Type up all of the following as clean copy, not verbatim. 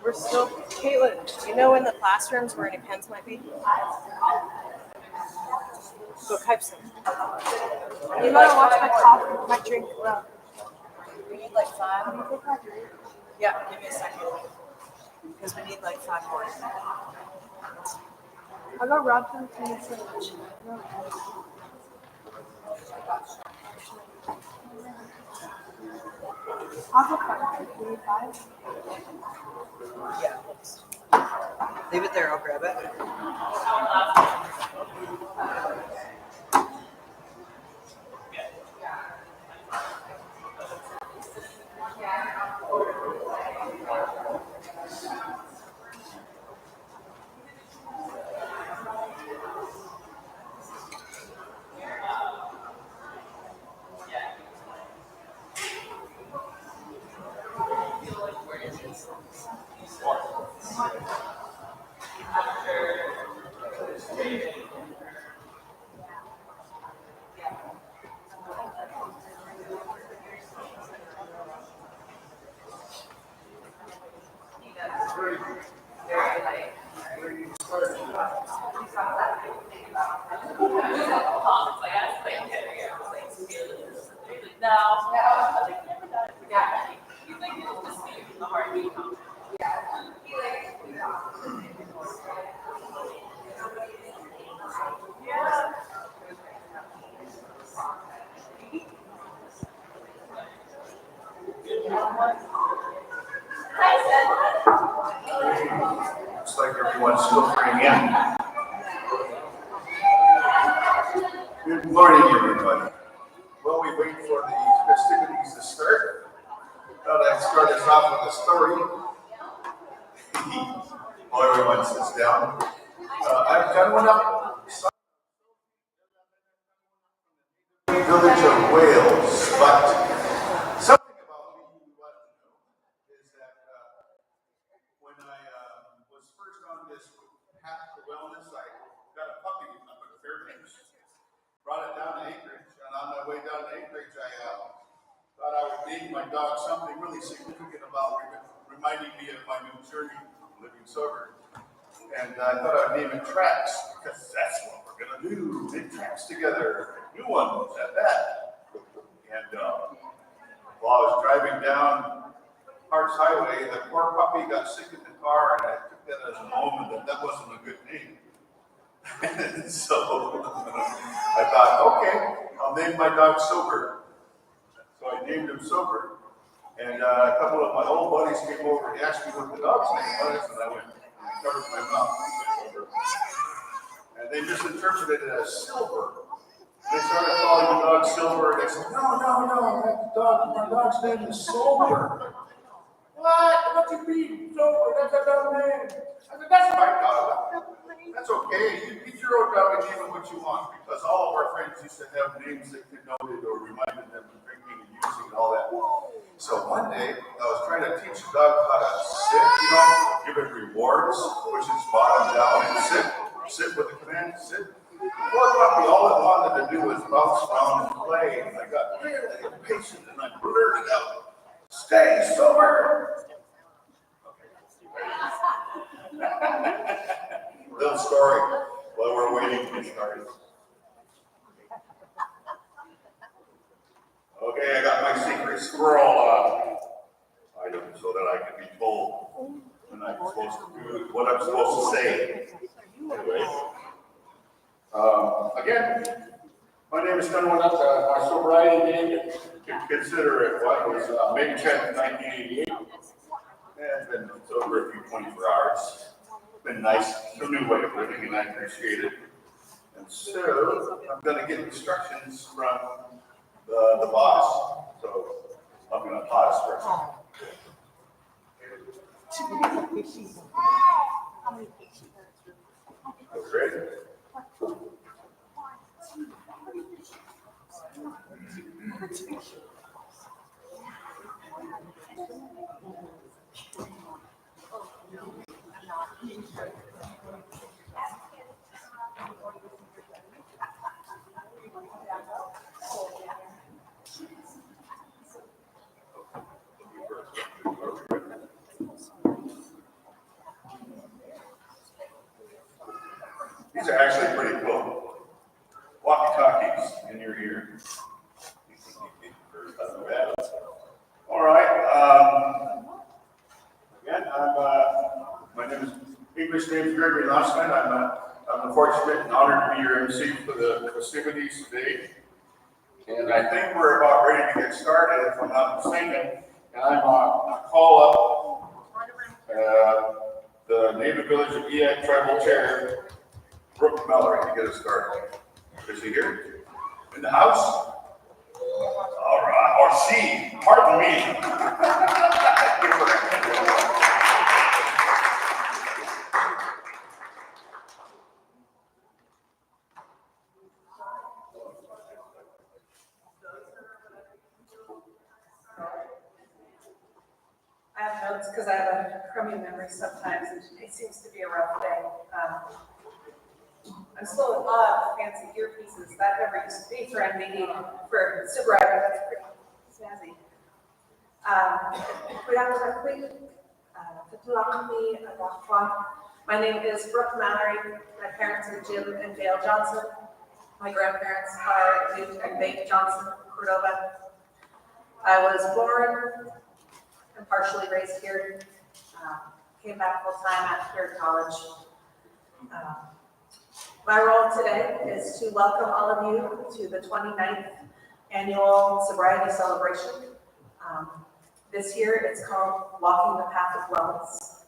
We're still, Caitlin, do you know in the classrooms where any pens might be? Go type some. You might watch my coffee, my drink. We need like 5. Yeah, give me a second. Because we need like 5 more. I got Rob from the fridge. I'll go 5. Do you need 5? Yeah, thanks. Leave it there, I'll grab it. Looks like everyone's still bringing in. Good morning, everybody. While we wait for the festivities to start, thought I'd start us off with a story. While everyone sits down. I've done one up village of Wales, but something about me you want to know is that when I was first on this path to wellness, I got a puppy up at Fairbanks, brought it down to Anchorage, and on my way down to Anchorage, I thought I would name my dog something really significant about reminding me of my new journey living sober. And I thought I'd name it Tracks, because that's what we're going to do, make tracks together, new ones at that. And while I was driving down Parks Highway, the poor puppy got sick in the car, and I took that as an omen that that wasn't a good name. And so I thought, okay, I'll name my dog Sober. So I named him Sober. And a couple of my old buddies came over and asked me what the dog's name was, and I went, covered my mouth. And they misinterpreted it as Silver. They started calling the dog Silver, and they said, no, my dog's name is Sober. What do you mean, Sober? That's a dog name. I said, that's my dog. That's okay. You get your own dog and name it what you want, because all of our friends used to have names that connoted or reminded them of drinking and using and all that. So one day, I was trying to teach the dog how to sit, give it rewards, push its bottom down and sit with the command, sit. Poor puppy, all it wanted to do was bounce around and play, and I got really impatient and I blurted out, stay sober! Little story while we're waiting to get started. Okay, I got my secret squirrel item so that I can be told when I'm supposed to do what I'm supposed to say. Anyway, again, my name is Ken. My sobriety name, you can consider it what was May 10th, 1988. And been sober a few 24 hours. Been nice, it's a new way of living, and I appreciate it. And so I'm going to get instructions from the boss. So I'm going to pause for a second. Great. in your ear. All right. Again, my name is English name's Gregory Lossman. I'm fortunate and honored to be your MC for the festivities today. And I think we're about ready to get started, if I'm not mistaken. And I'm call up the native village of Eyak Tribal Chair, Brooke Mallory, to get us started. Is he here? In the house? All right, or she, pardon me. I have notes because I have a crummy memory sometimes, and today seems to be a rough day. I'm still in awe of fancy earpieces. That never used to be for NVE, for Sobriety. That's pretty snazzy. My name is Brooke Mallory. My parents are Jim and Dale Johnson. My grandparents are Luke and Dave Johnson, Cordova. I was born and partially raised here. Came back full time after college. My role today is to welcome all of you to the 29th annual Sobriety celebration. This year it's called Walking the Path of Wellness.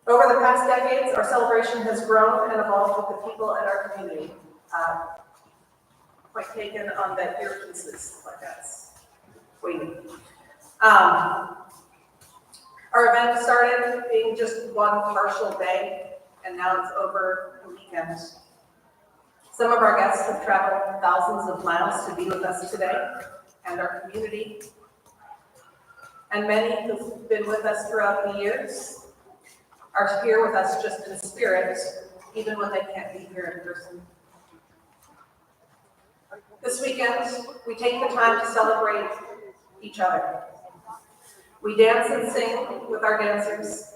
Over the past decades, our celebration has grown and evolved with the people in our community. Quite taken on the earpieces, like that's waiting. Our event started being just one partial day, and now it's over the weekend. Some of our guests have traveled thousands of miles to be with us today and our community. And many who've been with us throughout the years are here with us just in spirit, even when they can't be here in person. This weekend, we take the time to celebrate each other. We dance and sing with our dancers.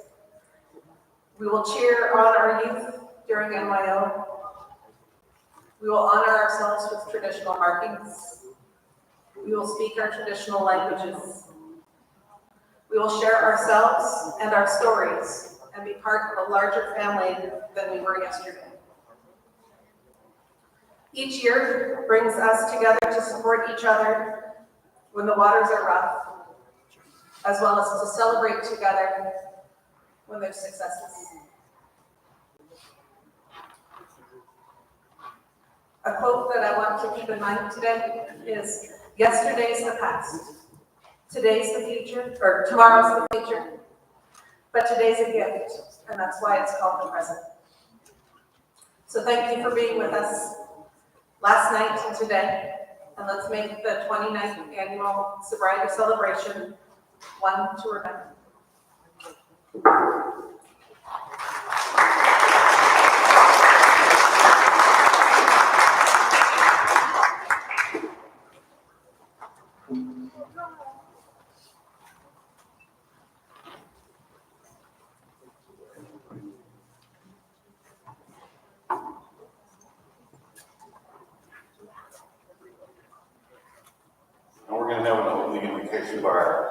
We will cheer on our youth during NYO. We will honor ourselves with traditional markings. We will speak our traditional languages. We will share ourselves and our stories and be part of a larger family than we were yesterday. Each year brings us together to support each other when the waters are rough, as well as to celebrate together when there's successes. A quote that I want to keep in mind today is, yesterday's the past, today's the future, or tomorrow's the future, but today's a gift, and that's why it's called the present. So thank you for being with us last night and today, and let's make the 29th annual Sobriety celebration one to remember. And we're going to have an opening invocation by our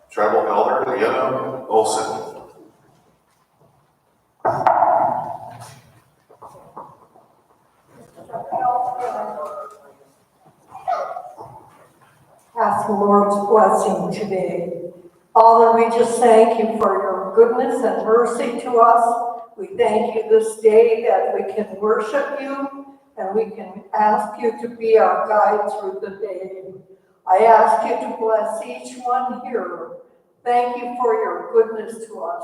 tribal elder, Eyak Olson. Ask the Lord's blessing today. Father, we just thank you for your goodness and mercy to us. We thank you this day that we can worship you and we can ask you to be our guide through the day. I ask you to bless each one here. Thank you for your goodness to us.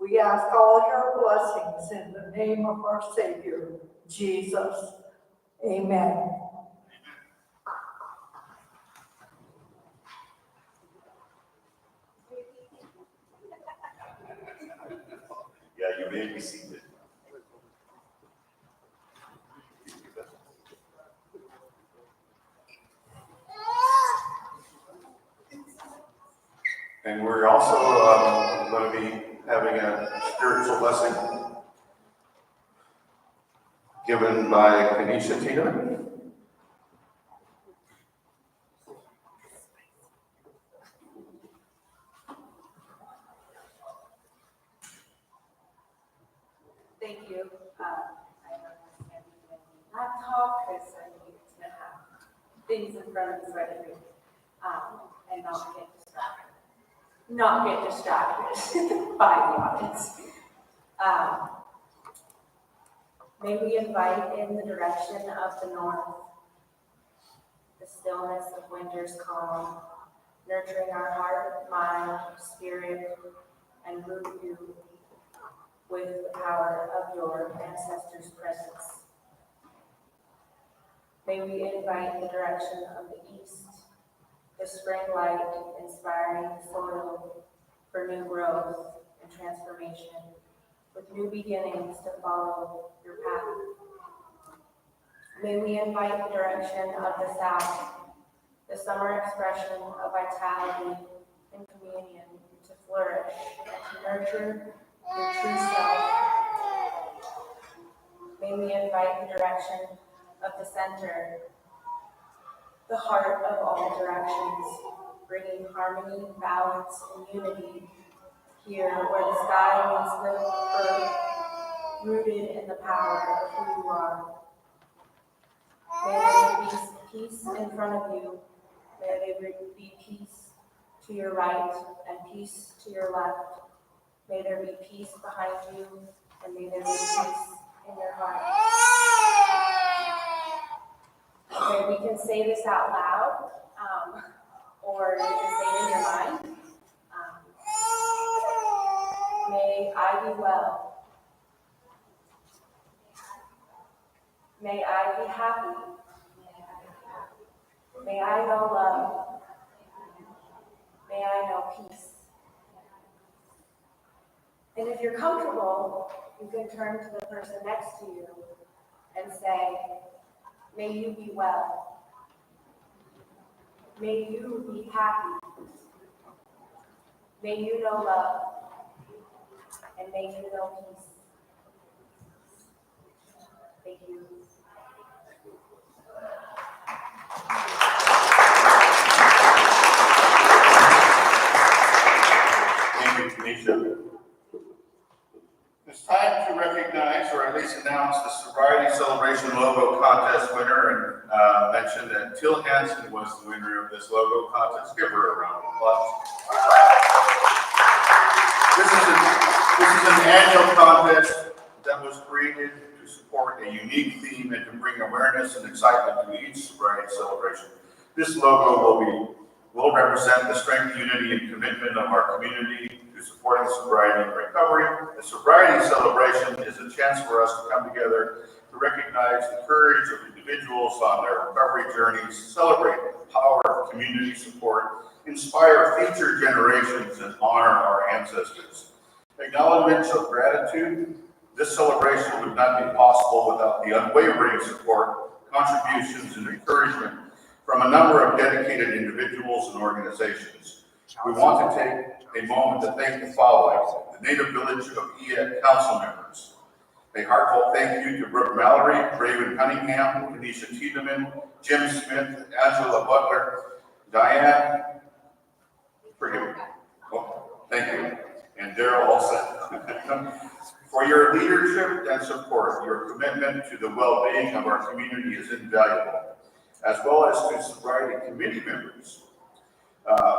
We ask all your blessings in the name of our Savior, Jesus. Amen. Yeah, you may be seated. And we're also going to be having a spiritual blessing given given by Kenesha Tiedemann. Thank you. I know I'm standing in my laptop because I need to have things in front of me so I can read, and not get distracted by the audience. May we invite in the direction of the north, the stillness of winter's calm, nurturing our heart, mind, spirit, and root you with the power of your ancestors' presence. May we invite the direction of the east, the spring light inspiring the soil for new growth and transformation, with new beginnings to follow your path. May we invite the direction of the south, the summer expression of vitality and communion to flourish and to nurture your true self. May we invite the direction of the center, the heart of all directions, bringing harmony, balance, and unity here where the sky meets the earth, rooted in the power of who you are. May there be peace in front of you. May there be peace to your right and peace to your left. May there be peace behind you, and may there be peace in your heart. Okay, we can say this out loud, or you can say it in your mind. May I be well. May I be happy. May I know love. May I know peace. And if you're comfortable, you can turn to the person next to you and say, may you be well. May you be happy. May you know love. And may you know peace. Thank you. Thank you, Kenesha. It's time to recognize, or at least announce, the Sobriety Celebration Logo Contest winner, and mention that Till Hansen was the winner of this logo contest. Give her a round of applause. This is an annual contest that was created to support a unique theme and to bring awareness and excitement to each sobriety celebration. This logo will represent the strength, unity, and commitment of our community to supporting sobriety and recovery. The sobriety celebration is a chance for us to come together to recognize the courage of individuals on their recovery journeys, celebrate the power of community support, inspire future generations, and honor our ancestors. Acknowledgements of gratitude. This celebration would not be possible without the unwavering support, contributions, and encouragement from a number of dedicated individuals and organizations. We want to take a moment to thank the following: the Native Village of Eyak Council members. A heartfelt thank you to Brooke Mallory, Raven Cunningham, Kenesha Tiedemann, Jim Smith, Angela Butler, Diane, forgive me, thank you, and Daryl Olson. For your leadership and support. Your commitment to the well-being of our community is invaluable, as well as to sobriety committee members.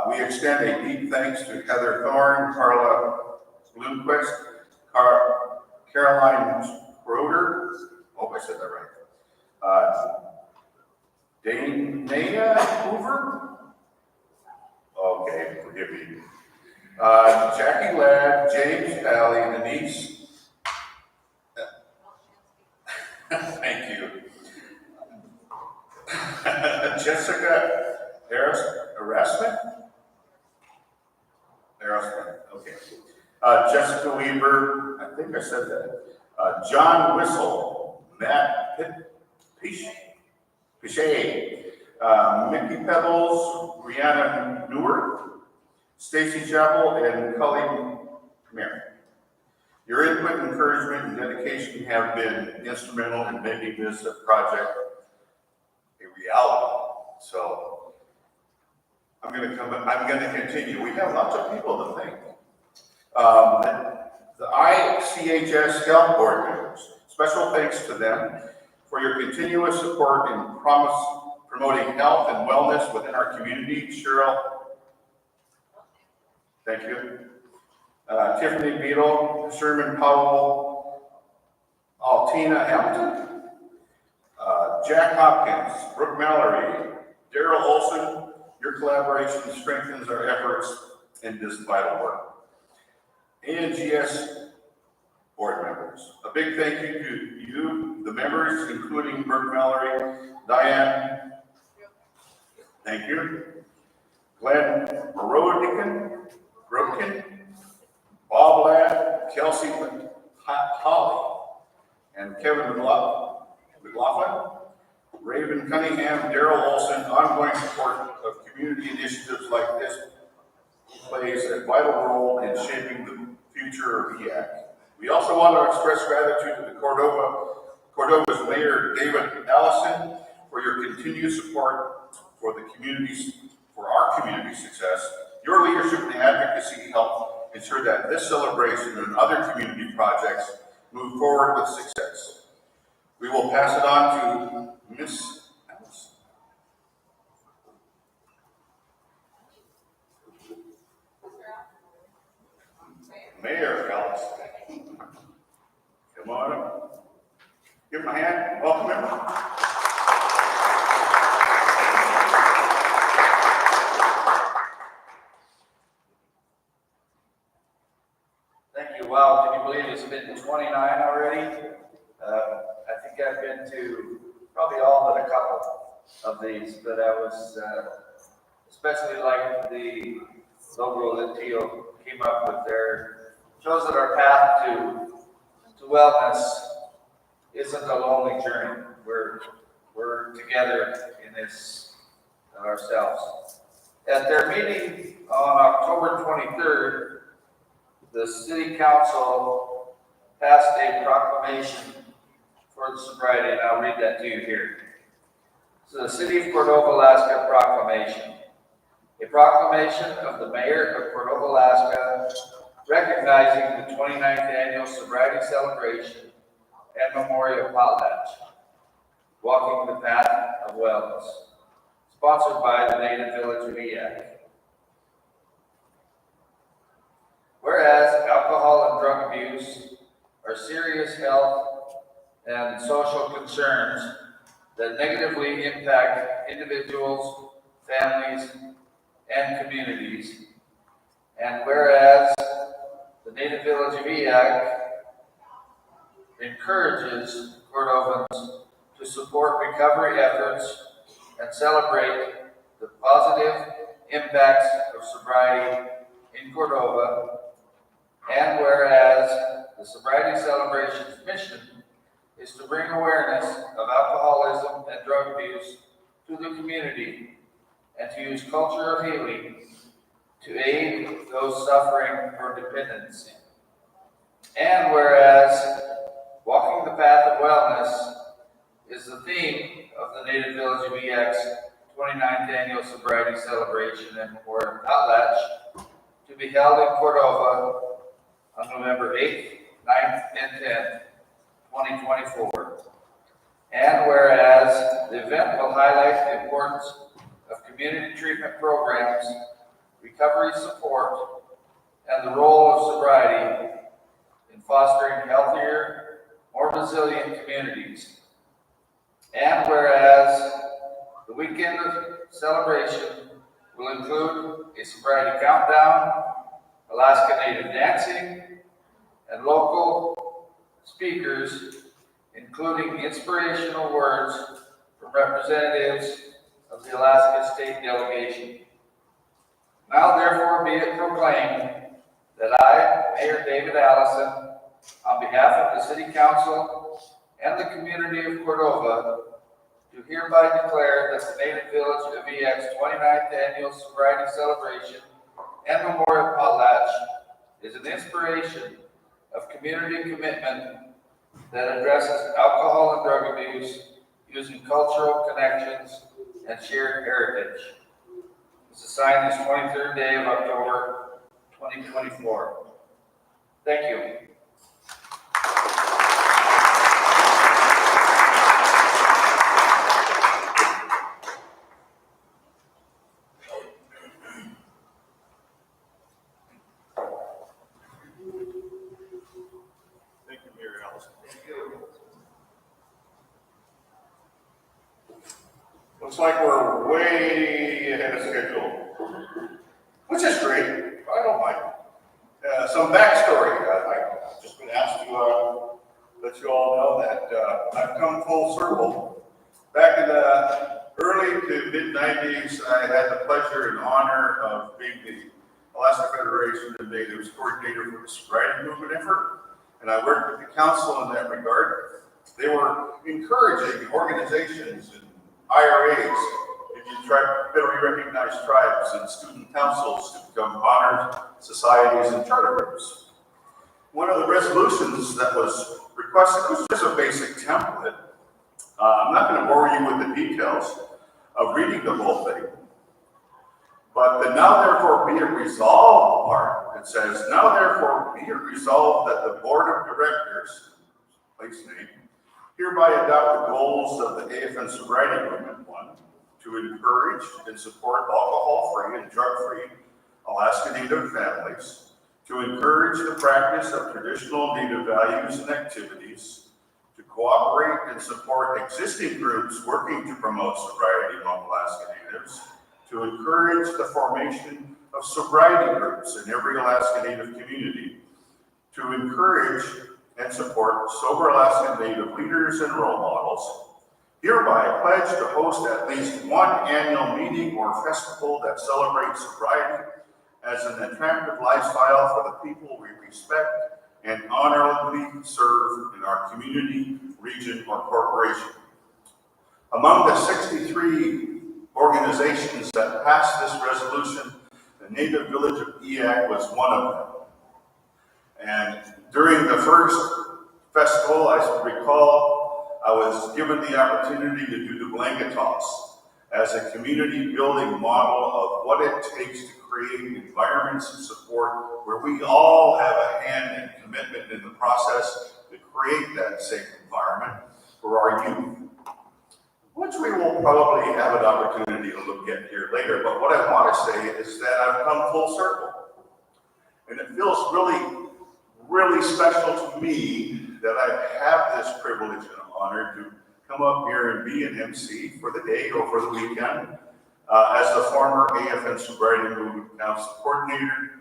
We extend a deep thanks to Heather Thorne, Carla Bloomquist, Caroline Broder, hope I said that right, Dana Hoover, okay, forgive me, Jackie Ladd, James Alley, Denise, thank you, Jessica Erasmus, okay. Jessica Weaver, I think I said that. John Whistle, Matt Pichet, Mickey Pebbles, Brianna Newer, Stacy Chappell, and Colleen Mary. Your input, encouragement, and dedication have been instrumental in making this project a reality. So I'm going to continue. We have lots of people to thank. The ICHS Health Board members, special thanks to them for your continuous support in promoting health and wellness within our community. Cheryl, thank you. Tiffany Beadle, Sherman Powell, Altina Hampton, Jack Hopkins, Brooke Mallory, Daryl Olson. Your collaboration strengthens our efforts in this vital work. ANGS board members, a big thank you to you, the members, including Brooke Mallory, Diane, thank you, Glenn Morodican, Bob Ladd, Kelsey Holly, and Kevin McLaughlin, Raven Cunningham, Daryl Olson. Ongoing support of community initiatives like this plays a vital role in shaping the future of Eyak. We also want to express gratitude to Cordova's Mayor David Allison for your continued support for our community success. Your leadership and advocacy help ensure that this celebration and other community projects move forward with success. We will pass it on to Miss Alice. Mayor Alice. Come on up. Give him a hand. Welcome him. Thank you. Wow, can you believe it's been 29 already? I think I've been to probably all but a couple of these, but I was especially like the logo that Tio came up with there. Shows that our path to wellness isn't a lonely journey. We're together in this ourselves. At their meeting on October 23rd, the City Council passed a proclamation for the sobriety, and I'll read that to you here. So the City of Cordova, Alaska Proclamation. A proclamation of the Mayor of Cordova, Alaska, recognizing the 29th Annual Sobriety Celebration and Memorial Potlatch, Walking the Path of Wellness, sponsored by the Native Village of Eyak. Whereas alcohol and drug abuse are serious health and social concerns that negatively impact individuals, families, and communities. And whereas the Native Village of Eyak encourages Cordovans to support recovery efforts and celebrate the positive impacts of sobriety in Cordova. And whereas the Sobriety Celebration's mission is to bring awareness of alcoholism and drug abuse to the community and to use culture of healing to aid those suffering from dependency. And whereas Walking the Path of Wellness is the theme of the Native Village of Eyak's 29th Annual Sobriety Celebration and Memorial Potlatch to be held in Cordova on November 8th, 9th, and 10th, 2024. And whereas the event will highlight the importance of community treatment programs, recovery support, and the role of sobriety in fostering healthier, more resilient communities. And whereas the weekend of celebration will include a sobriety countdown, Alaska Native dancing, and local speakers, including inspirational words from representatives of the Alaska State Delegation. Now therefore be it proclaimed that I, Mayor David Allison, on behalf of the City Council and the community of Cordova, do hereby declare that the Native Village of Eyak's 29th Annual Sobriety Celebration and Memorial Potlatch is an inspiration of community commitment that addresses alcohol and drug abuse using cultural connections and shared heritage. This is signed this 23rd day of October, 2024. Thank you. Thank you, Mary Alice. Looks like we're way ahead of schedule, which is great. I don't mind. Some backstory. I've just been asked to let you all know that I've come full circle. Back in the early to mid-90s, I had the pleasure and honor of being the Alaska Federation of Natives coordinator for the sobriety movement effort, and I worked with the council in that regard. They were encouraging organizations and IRAs, federally recognized tribes and student councils to become honored societies and charter groups. One of the resolutions that was requested was just a basic template. I'm not going to bore you with the details of reading the whole thing, but the now therefore be it resolved part, it says, now therefore be it resolved that the board of directors, place name, hereby adopt the goals of the AFN Sobriety Movement 1 to encourage and support alcohol-free and drug-free Alaska Native families, to encourage the practice of traditional Native values and activities, to cooperate and support existing groups working to promote sobriety among Alaska Natives, to encourage the formation of sobriety groups in every Alaska Native community, to encourage and support sober Alaska Native leaders and role models, hereby pledge to host at least one annual meeting or festival that celebrates sobriety as an attractive lifestyle for the people we respect and honorably serve in our community, region, or corporation. Among the 63 organizations that passed this resolution, the Native village of Eyak was one of them. And during the first festival, I recall, I was given the opportunity to do the blanket toss as a community building model of what it takes to create environments of support where we all have a hand and commitment in the process to create that safe environment for our youth, which we will probably have an opportunity to look at here later. But what I want to say is that I've come full circle. And it feels really, really special to me that I have this privilege and honor to come up here and be an MC for the day or for the weekend as the former AFN Sobriety Movement Council coordinator,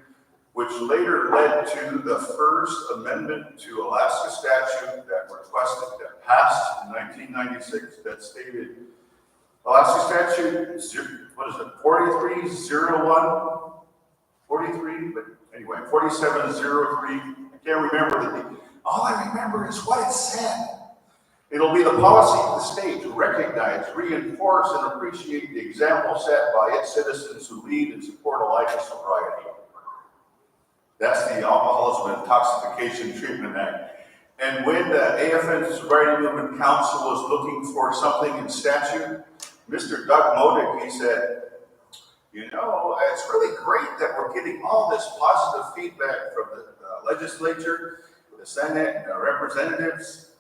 which later led to the first amendment to Alaska statute that requested, that passed in 1996, that stated Alaska statute, what is it, 4301, 43, but anyway, 4703, I can't remember all I remember is what it said. It'll be the policy of the state to recognize, reinforce, and appreciate the example set by its citizens who lead and support a life of sobriety. That's the Alcoholism and Intoxication Treatment Act. And when the AFN Sobriety Movement Council was looking for something in statute, Mr. Doug Modick, he said, you know, it's really great that we're getting all this positive feedback from the legislature, the Senate, and the representatives.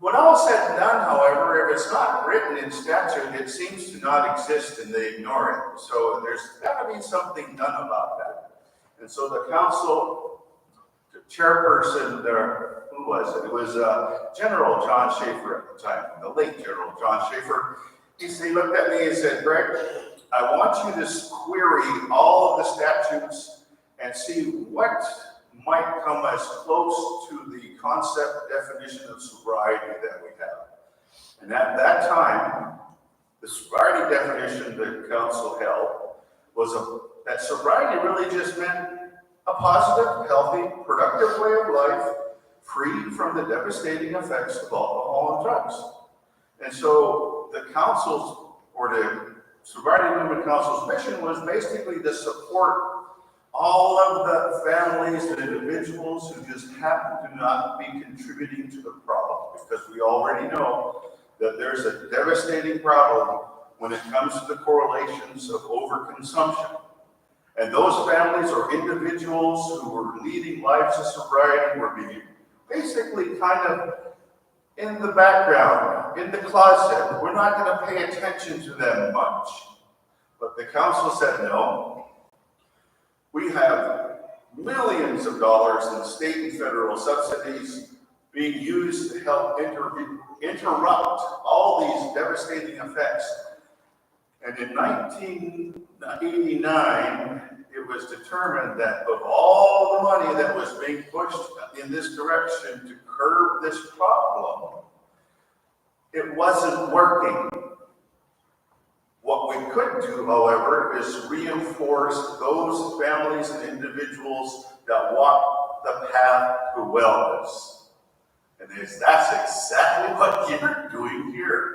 When all said and done, however, if it's not written in statute, it seems to not exist and they ignore it. So there's got to be something done about that. And so the council, the chairperson there, who was it? It was General John Schaefer at the time, the late General John Schaefer. He looked at me and said, Greg, I want you to query all of the statutes and see what might come as close to the concept definition of sobriety that we have. And at that time, the sobriety definition that council held was that sobriety really just meant a positive, healthy, productive way of life, free from the devastating effects of alcohol and drugs. And so the council's, or the Sobriety Movement Council's mission was basically to support all of the families and individuals who just happen to not be contributing to the problem, because we already know that there's a devastating problem when it comes to the correlations of overconsumption. And those families or individuals who were leading lives of sobriety were being basically kind of in the background, in the closet. We're not going to pay attention to them much. But the council said, no, we have millions of dollars in state and federal subsidies being used to help interrupt all these devastating effects. And in 1989, it was determined that of all the money that was being pushed in this direction to curb this problem, it wasn't working. What we could do, however, is reinforce those families and individuals that walk the path to wellness. And that's exactly what you're doing here.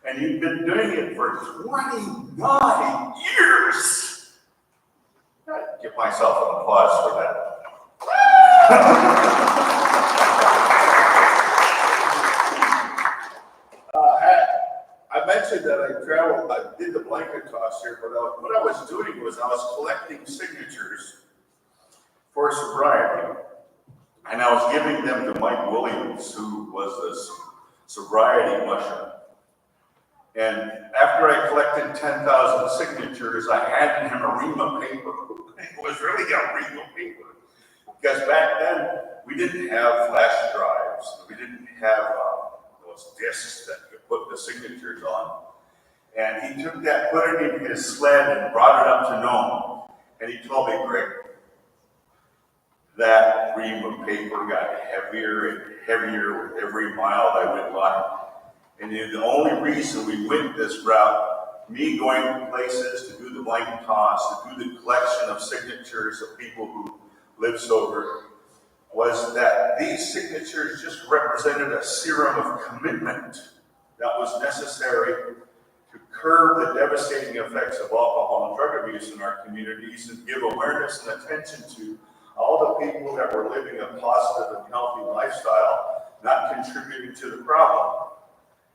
And you've been doing it for 29 years. I'd give myself an applause for that. I mentioned that I did the blanket toss here, but what I was doing was I was collecting signatures for sobriety. And I was giving them to Mike Williams, who was the sobriety musher. And after I collected 10,000 signatures, I handed him a ream of paper. It was really a ream of paper. Because back then, we didn't have flash drives. We didn't have those discs that you put the signatures on. And he took that, put it in his sled, and brought it up to Nome. And he told me, Greg, that ream of paper got heavier and heavier with every mile I went by. And the only reason we went this route, me going to places to do the blanket toss, to do the collection of signatures of people who live sober, was that these signatures just represented a serum of commitment that was necessary to curb the devastating effects of alcohol and drug abuse in our communities and give awareness and attention to all the people that were living a positive and healthy lifestyle, not contributing to the problem.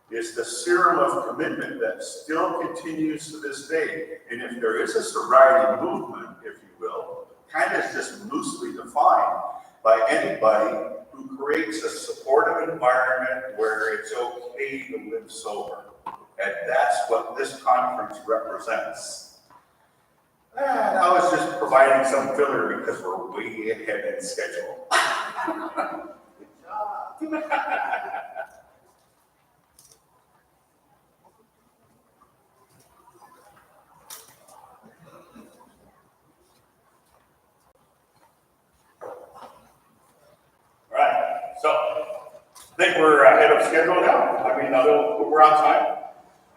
It's the serum of commitment that still continues to this day. And if there is a sobriety movement, if you will, kind of just loosely defined by anybody who creates a supportive environment where it's okay to live sober. And that's what this conference represents. And I was just providing some filler because we're way ahead in schedule. Good job. So, I think we're ahead of schedule now. I mean, we're on time.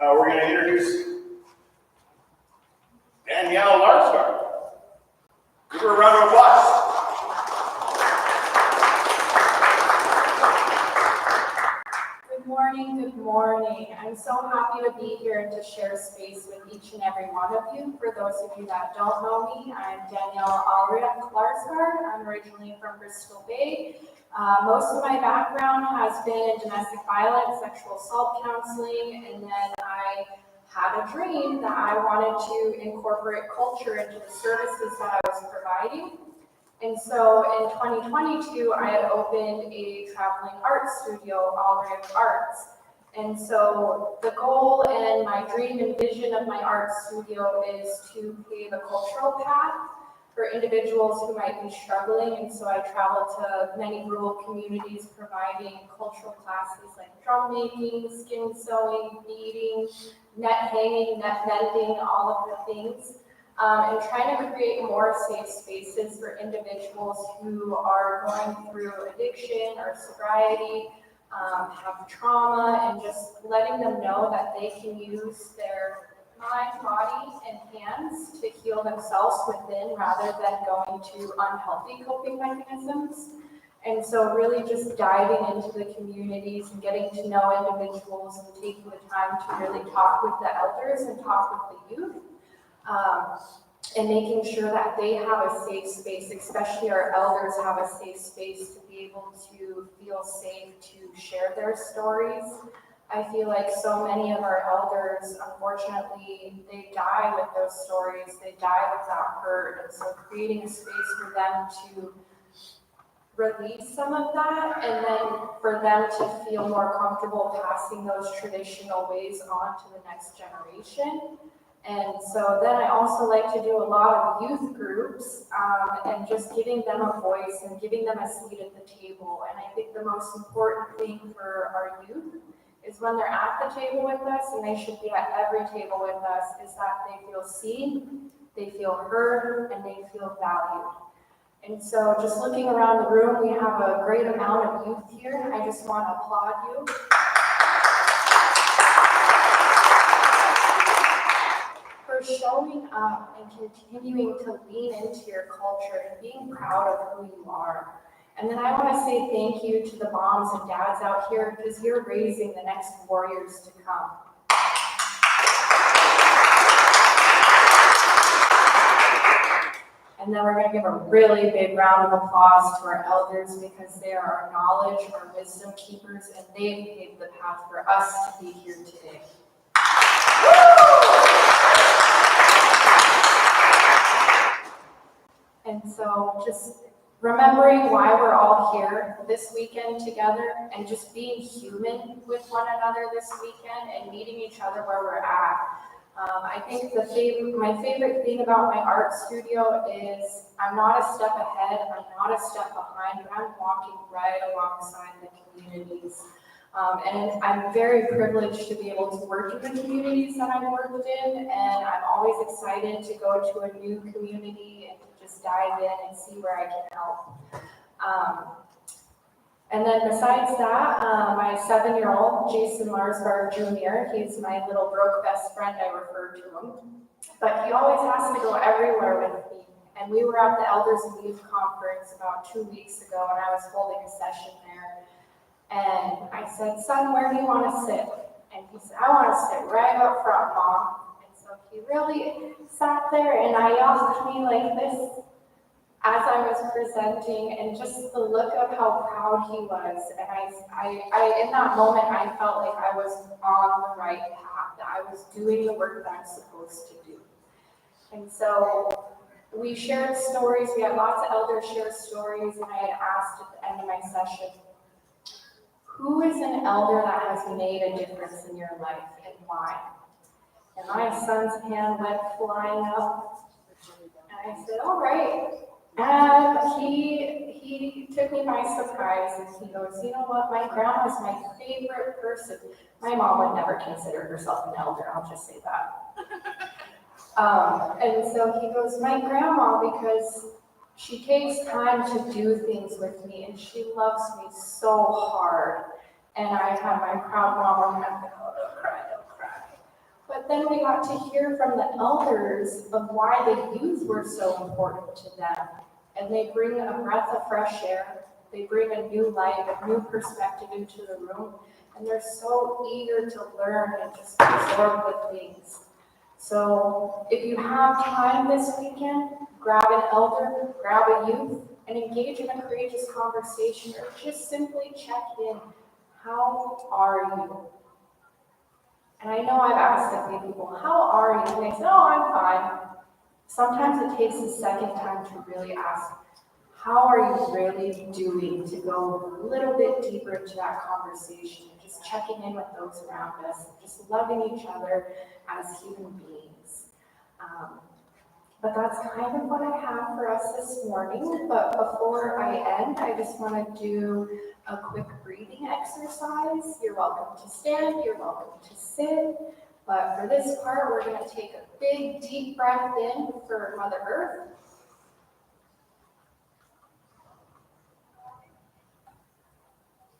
We're going to introduce Danielle Larsgaard. Give her a round of applause. Good morning, good morning. I'm so happy to be here and to share space with each and every one of you. For those of you that don't know me, I'm Danielle Larsgaard. I'm originally from Bristol Bay. Most of my background has been in domestic violence, sexual assault counseling, and then I had a dream that I wanted to incorporate culture into the services that I was providing. And so in 2022, I had opened a traveling art studio, Eyak Arts. And so the goal and my dream and vision of my art studio is to pave a cultural path for individuals who might be struggling. And so I travel to many rural communities providing cultural classes like drum making, skin sewing, beading, net hanging, net mending, all of the things. And trying to create more safe spaces for individuals who are going through addiction or sobriety, have trauma, and just letting them know that they can use their mind, body, and hands to heal themselves within rather than going to unhealthy coping mechanisms. And so really just diving into the communities and getting to know individuals and taking the time to really talk with the elders and talk with the youth. and making sure that they have a safe space, especially our elders have a safe space to be able to feel safe to share their stories. I feel like so many of our elders, unfortunately, they die with those stories, they die with that hurt, and so creating a space for them to release some of that, and then for them to feel more comfortable passing those traditional ways on to the next generation. And so then I also like to do a lot of youth groups and just giving them a voice and giving them a seat at the table. And I think the most important thing for our youth is when they're at the table with us, and they should be at every table with us, is that they feel seen, they feel heard, and they feel valued. And so just looking around the room, we have a great amount of youth here. I just want to applaud you. For showing up and continuing to lean into your culture and being proud of who you are. And then I want to say thank you to the moms and dads out here, because you're raising the next warriors to come. And then we're going to give a really big round of applause to our elders, because they are our knowledge, our wisdom keepers, and they paved the path for us to be here today. And so just remembering why we're all here this weekend together, and just being human with one another this weekend and meeting each other where we're at. I think my favorite thing about my art studio is I'm not a step ahead, I'm not a step behind, but I'm walking right alongside the communities. And I'm very privileged to be able to work in the communities that I've worked in, and I'm always excited to go to a new community and to just dive in and see where I can help. And then besides that, my 7-year-old, Jason Larsberg Jr., he's my little broke best friend, I refer to him. But he always has to go everywhere with me. And we were at the Elders and Youth Conference about 2 weeks ago, and I was holding a session there. And I said, son, where do you want to sit? And he said, I want to sit right up front, Mom. And so he really sat there, and I asked me like this as I was presenting, and just the look of how proud he was. And I in that moment, I felt like I was on the right path, that I was doing the work that I'm supposed to do. And so we shared stories. We had lots of elders share stories, and I had asked at the end of my session, who is an elder that has made a difference in your life, and why? And my son's hand went flying up, and I said, all right. And he took me by surprise, and he goes, you know what, my grandma's my favorite person. My mom would never consider herself an elder, I'll just say that. And so he goes, my grandma, because she takes time to do things with me, and she loves me so hard. And I had my proud mom, and I'm like, oh, don't cry. But then we got to hear from the elders of why the youth were so important to them. And they bring a breath of fresh air. They bring a new light, a new perspective into the room. And they're so eager to learn and just absorb the things. So if you have time this weekend, grab an elder, grab a youth, and engage in a courageous conversation, or just simply check in. How are you? And I know I've asked a few people, how are you? And they say, oh, I'm fine. Sometimes it takes a second time to really ask, how are you really doing, to go a little bit deeper into that conversation, just checking in with those around us, just loving each other as human beings. But that's kind of what I have for us this morning. But before I end, I just want to do a quick breathing exercise. You're welcome to stand, you're welcome to sit. But for this part, we're going to take a big, deep breath in for Mother Earth.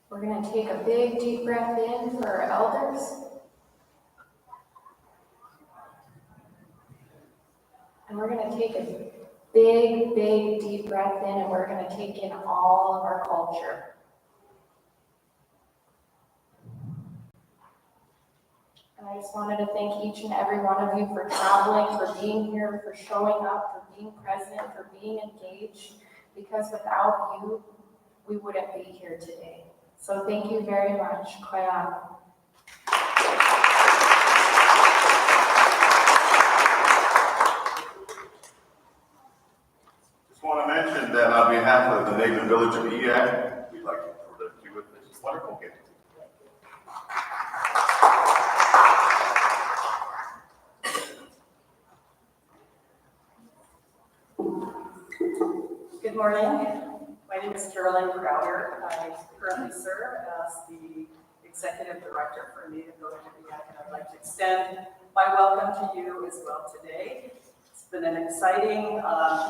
We're going to take a big, deep breath in for our elders. And we're going to take a big, big, deep breath in, and we're going to take in all of our culture. And I just wanted to thank each and every one of you for traveling, for being here, for showing up, for being present, for being engaged, because without you, we wouldn't be here today. So thank you very much. Koya. Just want to mention that on behalf of the Native Village of Eyak, we'd like to present you with this wonderful gift. Good morning. My name is Carolyn Crowder. I currently serve as the Executive Director for Native Village of Eyak, and I'd like to extend my welcome to you as well today. It's been an exciting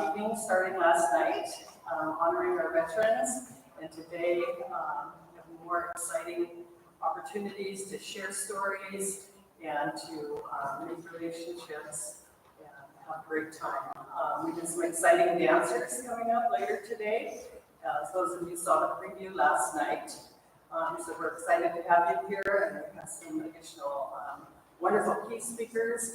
evening starting last night, honoring our veterans, and today we have more exciting opportunities to share stories and to make relationships and have a great time. We have some exciting dancers coming up later today. As those of you saw the preview last night. So we're excited to have you here, and we have some additional wonderful keynote speakers,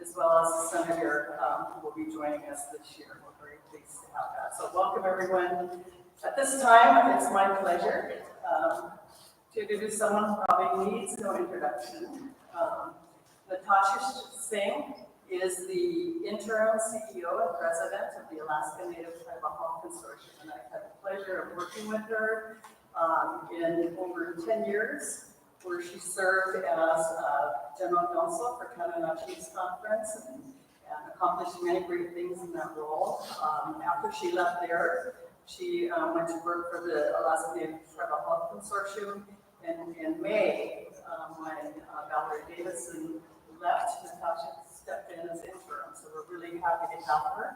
as well as the senator who will be joining us this year. We're very pleased to have that. So welcome everyone. At this time, it's my pleasure to introduce someone who probably needs no introduction. Natasha Singh is the interim CEO and president of the Alaska Native Tribal Health Consortium, and I've had the pleasure of working with her in over 10 years, where she served as general counsel for Canada Chiefs Conference and accomplished many great things in that role. After she left there, she went to work for the Alaska Native Tribal Health Consortium, and in May, when Valerie Davidson left, Natasha stepped in as interim, so we're really happy to have her.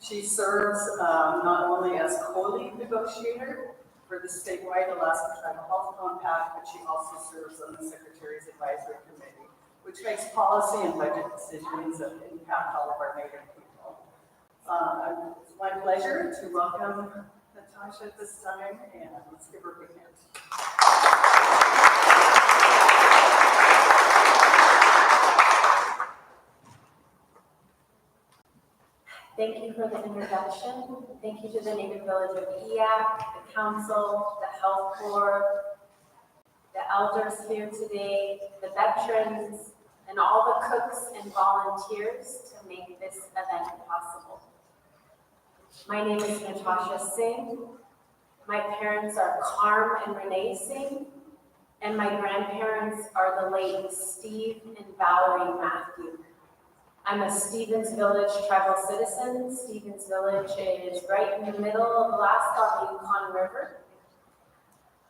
She serves not only as co-lead negotiator for the statewide Alaska Tribal Health Compact, but she also serves on the Secretary's Advisory Committee, which makes policy and budget decisions that impact all of our Native people. It's my pleasure to welcome Natasha at this time, and let's give her a big hand. Thank you for the introduction. Thank you to the Native Village of Eyak, the council, the health board, the elders here today, the veterans, and all the cooks and volunteers to make this event possible. My name is Natasha Singh. My parents are Carm and Renee Singh, and my grandparents are the late Steve and Valerie Matthew. I'm a Stevens Village tribal citizen. Stevens Village is right in the middle of Alaska on the Yukon River.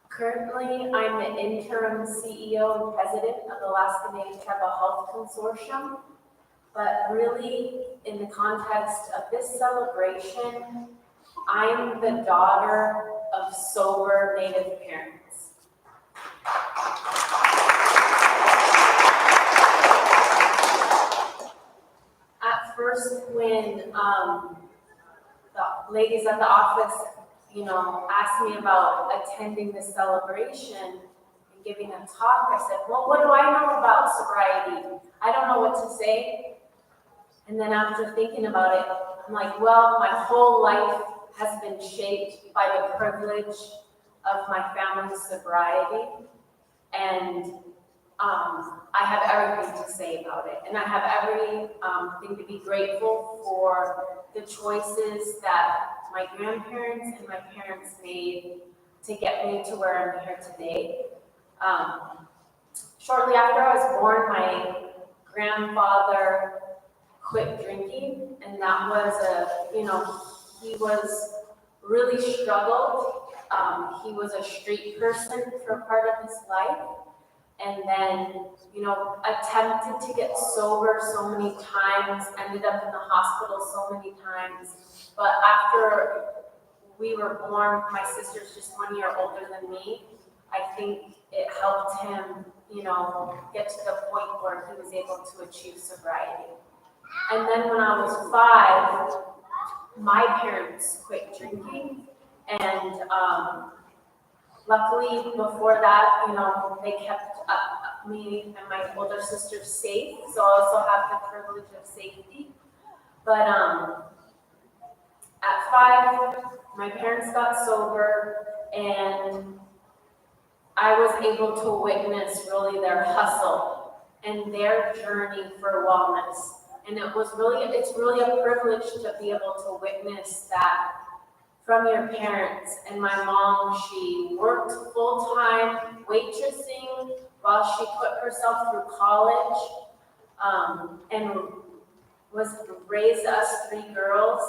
Currently, I'm the interim CEO and president of the Alaska Native Tribal Health Consortium. But really, in the context of this celebration, I'm the daughter of sober Native parents. At first, when the ladies at the office, asked me about attending this celebration and giving a talk, I said, well, what do I know about sobriety? I don't know what to say. And then after thinking about it, I'm like, well, my whole life has been shaped by the privilege of my family's sobriety. And I have everything to say about it. And I have everything to be grateful for the choices that my grandparents and my parents made to get me to where I'm here today. Shortly after I was born, my grandfather quit drinking, and that was he was really struggled. He was a street person for part of his life. And then, attempted to get sober so many times, ended up in the hospital so many times. But after we were born, my sister's just 1 year older than me, I think it helped him, get to the point where he was able to achieve sobriety. And then when I was 5, my parents quit drinking, and luckily before that, they kept me and my older sister safe, so I also have the privilege of safety. But at 5, my parents got sober, and I was able to witness really their hustle and their journey for wellness. And it's really a privilege to be able to witness that from your parents. And my mom, she worked full-time waitressing while she put herself through college, and raised us 3 girls.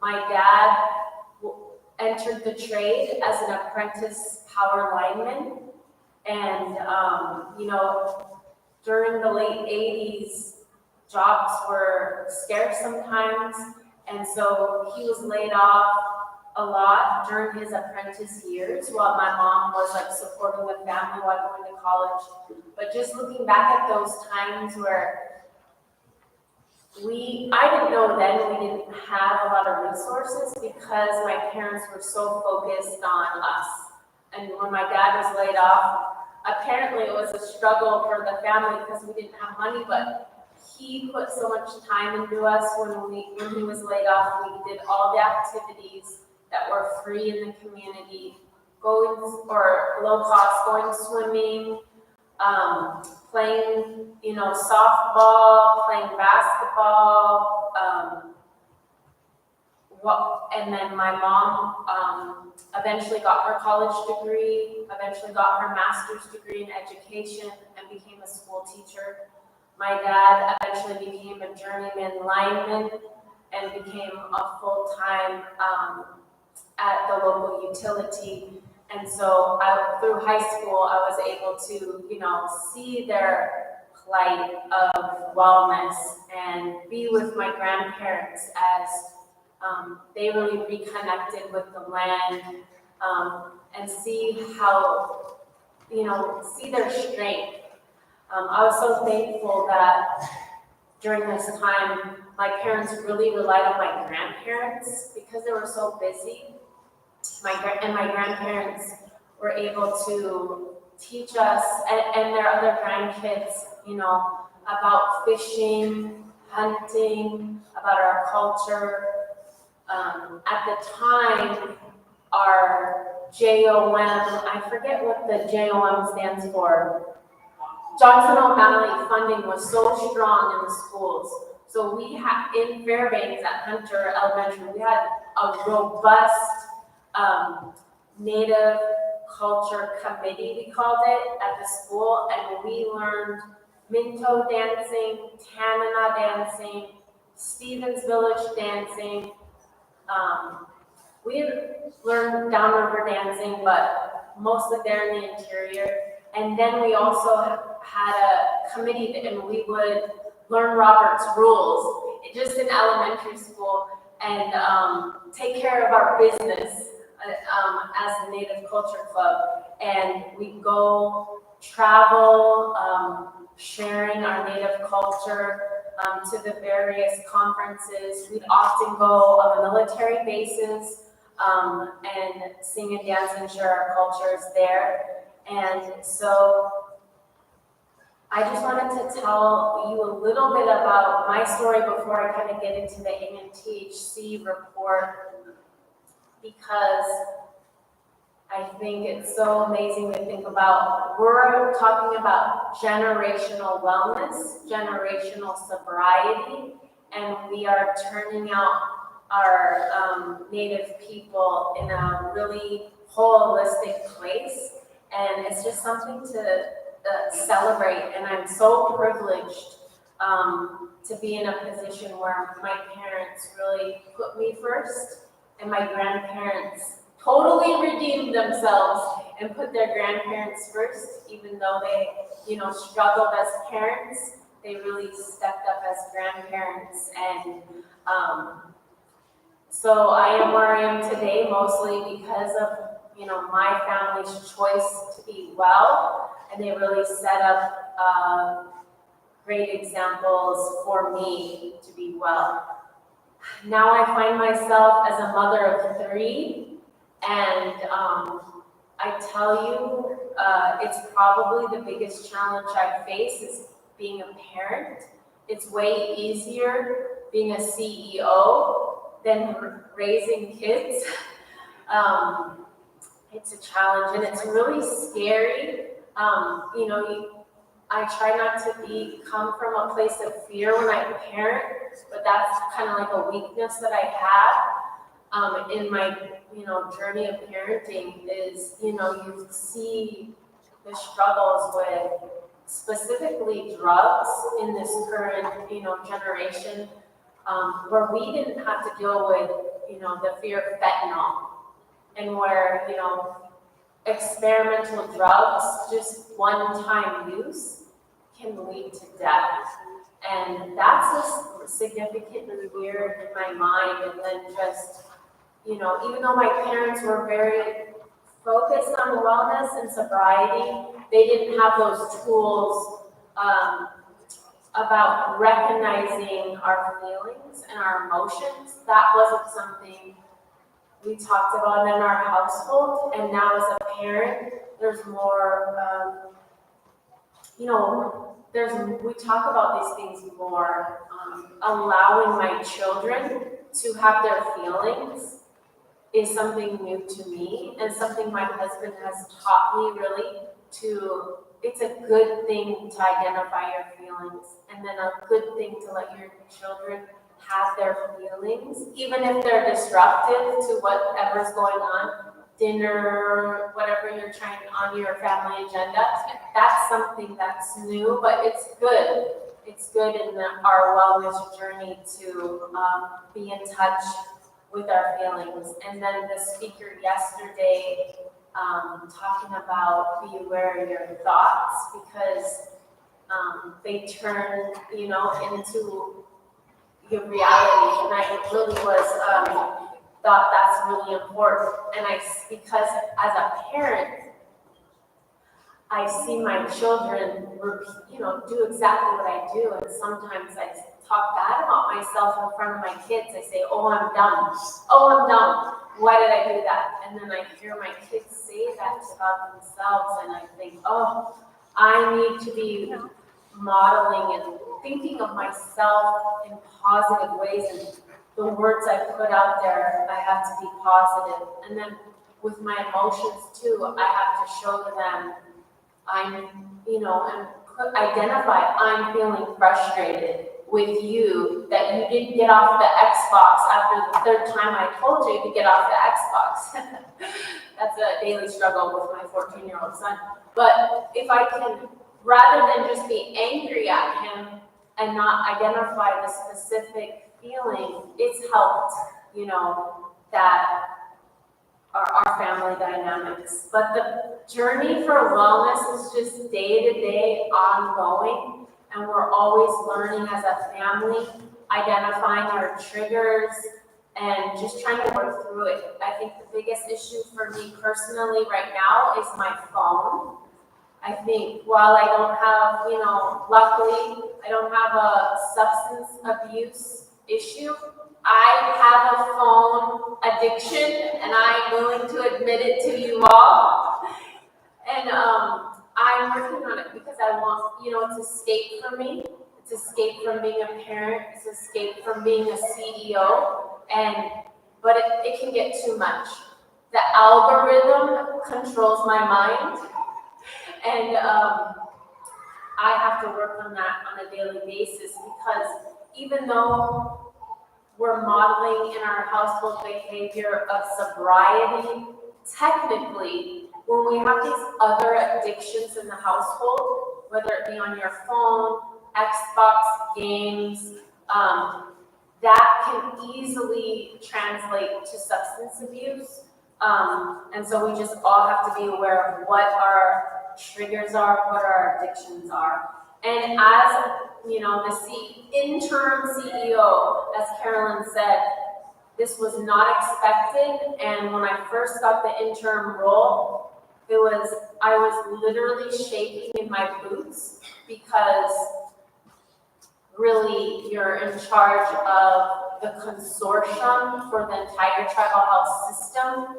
My dad entered the trade as an apprentice power lineman, and during the late 80s, jobs were scarce sometimes, and so he was laid off a lot during his apprentice years while my mom was like supporting the family while going to college. But just looking back at those times where I didn't know then we didn't have a lot of resources because my parents were so focused on us. And when my dad was laid off, apparently it was a struggle for the family because we didn't have money, but he put so much time into us when he was laid off. We did all the activities that were free in the community, or low cost, going swimming, playing, softball, playing basketball, and then my mom eventually got her college degree, eventually got her master's degree in education, and became a school teacher. My dad eventually became a journeyman lineman and became a full-time at the local utility. And so through high school, I was able to, see their plight of wellness and be with my grandparents as they really reconnected with the land, and see how, see their strength. I was so thankful that during this time, my parents really relied on my grandparents because they were so busy. My grandparents were able to teach us and their other grandkids, about fishing, hunting, about our culture. At the time, our JOM, I forget what the JOM stands for. Johnson O'Malley funding was so strong in the schools. So we had, in Fairbanks at Hunter Elementary, we had a robust Native culture committee, we called it, at the school, and we learned Minto dancing, Tanana dancing, Stevens Village dancing. We learned downriver dancing, but mostly there in the interior. And then we also had a committee, and we would learn Robert's rules, just in elementary school, and take care of our business as the Native Culture Club. And we'd go travel, sharing our Native culture to the various conferences. We'd often go on a military bases and sing and dance and share our cultures there. And so I just wanted to tell you a little bit about my story before I kind of get into the AMTHC report, because I think it's so amazing to think about. We're talking about generational wellness, generational sobriety, and we are turning out our Native people in a really holistic place. And it's just something to celebrate. And I'm so privileged to be in a position where my parents really put me first, and my grandparents totally redeemed themselves and put their grandparents first. Even though they, struggled as parents, they really stepped up as grandparents. And so I am where I am today, mostly because of, my family's choice to be well, and they really set up great examples for me to be well. Now I find myself as a mother of 3, and I tell you, It's probably the biggest challenge I face is being a parent. It's way easier being a CEO than raising kids. It's a challenge and it's really scary. I try not to come from a place of fear when I parent, but that's kind of like a weakness that I have in my journey of parenting is you see the struggles with specifically drugs in this current generation where we didn't have to deal with the fear of fentanyl and where experimental drugs, just one-time use, can lead to death. And that's just significantly weird in my mind. And then just, even though my parents were very focused on wellness and sobriety, they didn't have those tools about recognizing our feelings and our emotions. That wasn't something we talked about in our household, and now as a parent, there's more, we talk about these things more. Allowing my children to have their feelings is something new to me, and something my husband has taught me really it's a good thing to identify your feelings, and then a good thing to let your children have their feelings, even if they're disruptive to whatever's going on, dinner, whatever you're trying on your family agenda. That's something that's new, but it's good. It's good in our wellness journey to be in touch with our feelings. And then the speaker yesterday talking about be aware of your thoughts, because they turn, into your reality, and I really thought that's really important. And because as a parent, I see my children, do exactly what I do, and sometimes I talk bad about myself in front of my kids. I say, "Oh, I'm dumb. Oh, I'm dumb. Why did I do that?" And then I hear my kids say that about themselves, and I think, "Oh, I need to be modeling and thinking of myself in positive ways, and the words I put out there, I have to be positive." And then with my emotions too, I have to show them identify I'm feeling frustrated with you that you didn't get off the Xbox after the third time I told you to get off the Xbox. That's a daily struggle with my 14-year-old son. But if I can, rather than just be angry at him and not identify the specific feeling, it's helped, that our family dynamics. But the journey for wellness is just day-to-day ongoing, and we're always learning as a family, identifying our triggers, and just trying to work through it. I think the biggest issue for me personally right now is my phone. I think while I don't have, luckily, I don't have a substance abuse issue, I have a phone addiction, and I'm willing to admit it to you all. And I'm working on it because I want, it's escape for me. It's escape from being a parent. It's escape from being a CEO. But it can get too much. The algorithm controls my mind, and I have to work on that on a daily basis, because even though we're modeling in our household behavior of sobriety, technically, when we have these other addictions in the household, whether it be on your phone, Xbox, games, that can easily translate to substance abuse. And so we just all have to be aware of what our triggers are, what our addictions are. And as the interim CEO, as Carolyn said, this was not expected. And when I first got the interim role, I was literally shaking in my boots, because really you're in charge of the consortium for the entire tribal health system,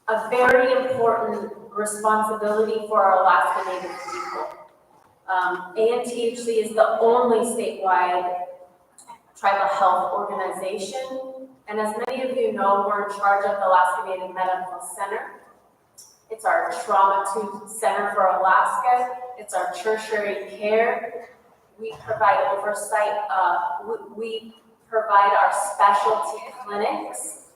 a very important responsibility for our Alaska Native people. ANTHC is the only statewide tribal health organization, and as many of you know, we're in charge of the Alaska Native Medical Center. It's our trauma center for Alaska. It's our tertiary care. We provide oversight. We provide our specialty clinics.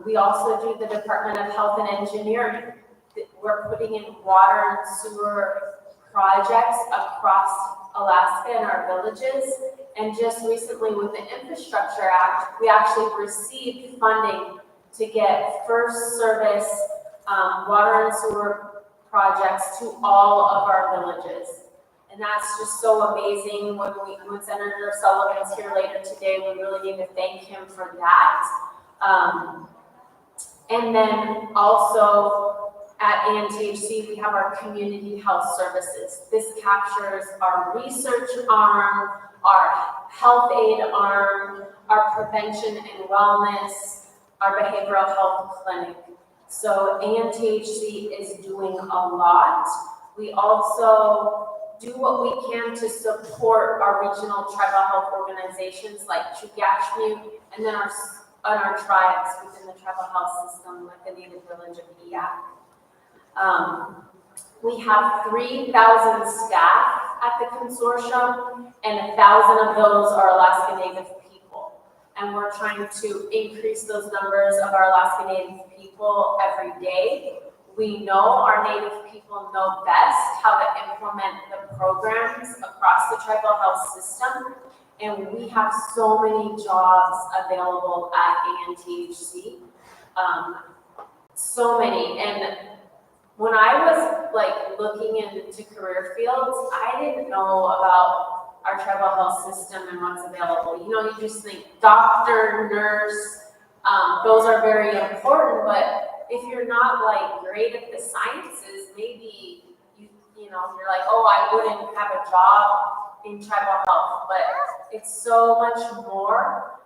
We also do the Department of Health and Engineering. We're putting in water and sewer projects across Alaska in our villages. And just recently with the Infrastructure Act, we actually received funding to get first service water and sewer projects to all of our villages. And that's just so amazing. When Senator Sullivan's here later today, we really need to thank him for that. And then also at ANTHC, we have our community health services. This captures our research arm, our health aid arm, our prevention and wellness, our behavioral health clinic. So ANTHC is doing a lot. We also do what we can to support our regional tribal health organizations like Chugachmute, and then our tribes within the tribal health system, like the native village of Eyak. We have 3,000 staff at the consortium, and 1,000 of those are Alaska Native people. And we're trying to increase those numbers of our Alaska Native people every day. We know our Native people know best how to implement the programs across the tribal health system, and we have so many jobs available at ANTHC. So many. And when I was looking into career fields, I didn't know about our tribal health system and what's available. You just think doctor, nurse, those are very important, but if you're not great at the sciences, maybe you're like, oh, I wouldn't have a job in tribal health, but it's so much more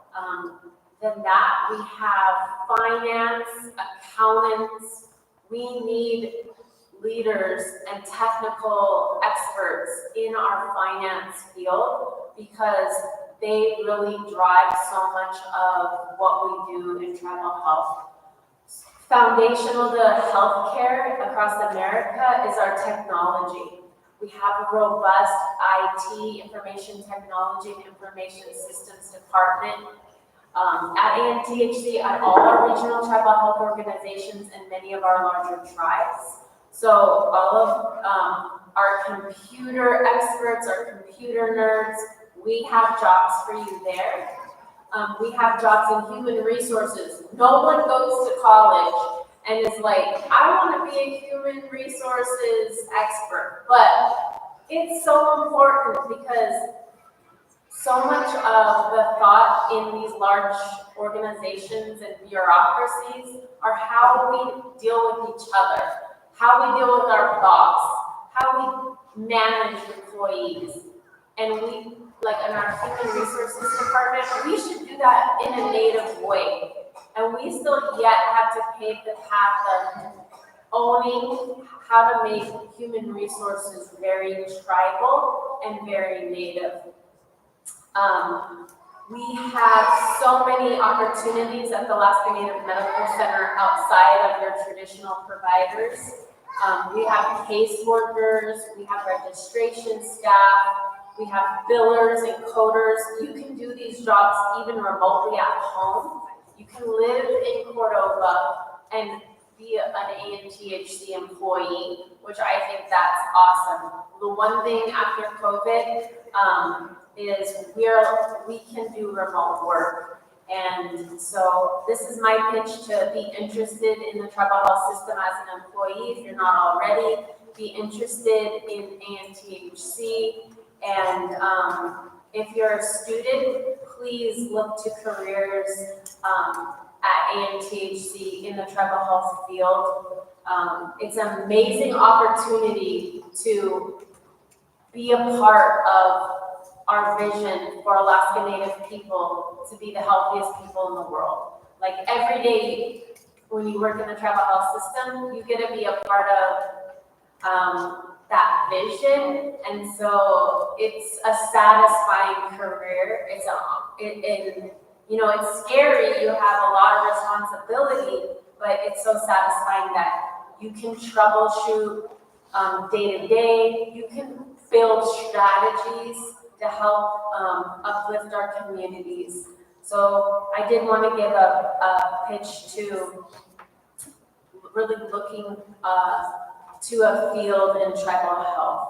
than that. We have finance, accountants. We need leaders and technical experts in our finance field because they really drive so much of what we do in tribal health. Foundational to healthcare across America is our technology. We have a robust IT, information technology and information systems department at ANTHC, at all our regional tribal health organizations, and many of our larger tribes. So all of our computer experts, our computer nerds, we have jobs for you there. We have jobs in human resources. No one goes to college and is like, I want to be a human resources expert. But it's so important because so much of the thought in these large organizations and bureaucracies are how we deal with each other, how we deal with our boss, how we manage employees. And we, in our human resources department, we should do that in a native way. And we still yet have to pave the path of owning how to make human resources very tribal and very native. We have so many opportunities at the Alaska Native Medical Center outside of your traditional providers. We have caseworkers, we have registration staff, we have billers and coders. You can do these jobs even remotely at home. You can live in Cordova and be an ANTHC employee, which I think that's awesome. The one thing after COVID is we can do remote work. And so this is my pitch to be interested in the tribal health system as an employee. If you're not already, be interested in ANTHC. And if you're a student, please look to careers at ANTHC in the tribal health field. It's an amazing opportunity to be a part of our vision for Alaska Native people to be the healthiest people in the world. Every day, when you work in the tribal health system, you get to be a part of that vision, and so it's a satisfying career. It's scary. You have a lot of responsibility, but it's so satisfying that you can troubleshoot day to day. You can build strategies to help uplift our communities. So I did want to give a pitch to really looking to a field in tribal health.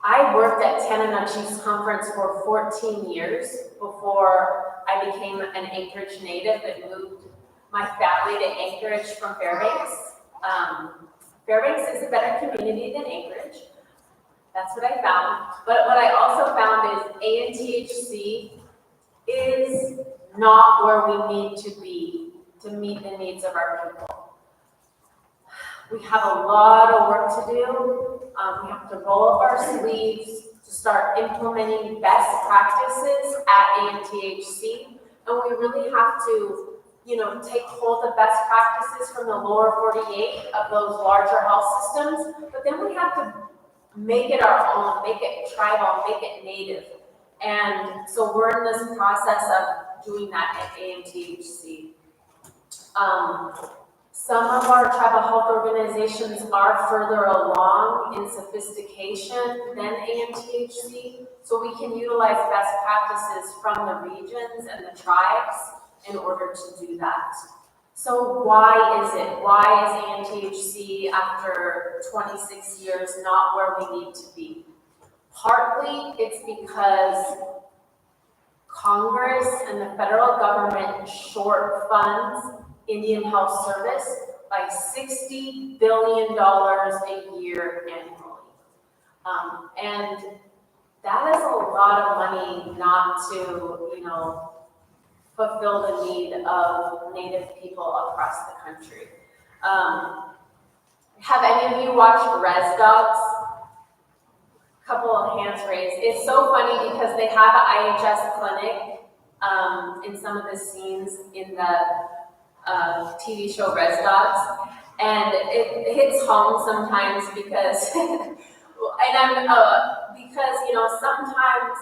I worked at Tanana Chiefs Conference for 14 years before I became an Anchorage native and moved my family to Anchorage from Fairbanks. Fairbanks is a better community than Anchorage. That's what I found. But what I also found is ANTHC is not where we need to be to meet the needs of our people. We have a lot of work to do. We have to roll up our sleeves to start implementing best practices at ANTHC. And we really have to, take hold of best practices from the lower 48 of those larger health systems. But then we have to make it our own, make it tribal, make it native. And so we're in this process of doing that at ANTHC. Some of our tribal health organizations are further along in sophistication than ANTHC, so we can utilize best practices from the regions and the tribes in order to do that. So why is it? Why is ANTHC after 26 years not where we need to be? Partly it's because Congress and the federal government short funds Indian Health Service by $60 billion a year annually. And that is a lot of money not to, fulfill the need of Native people across the country. Have any of you watched Res Dogs? Couple of hands raised. It's so funny because they have an IHS clinic in some of the scenes in the TV show Res Dogs, and it hits home sometimes because, sometimes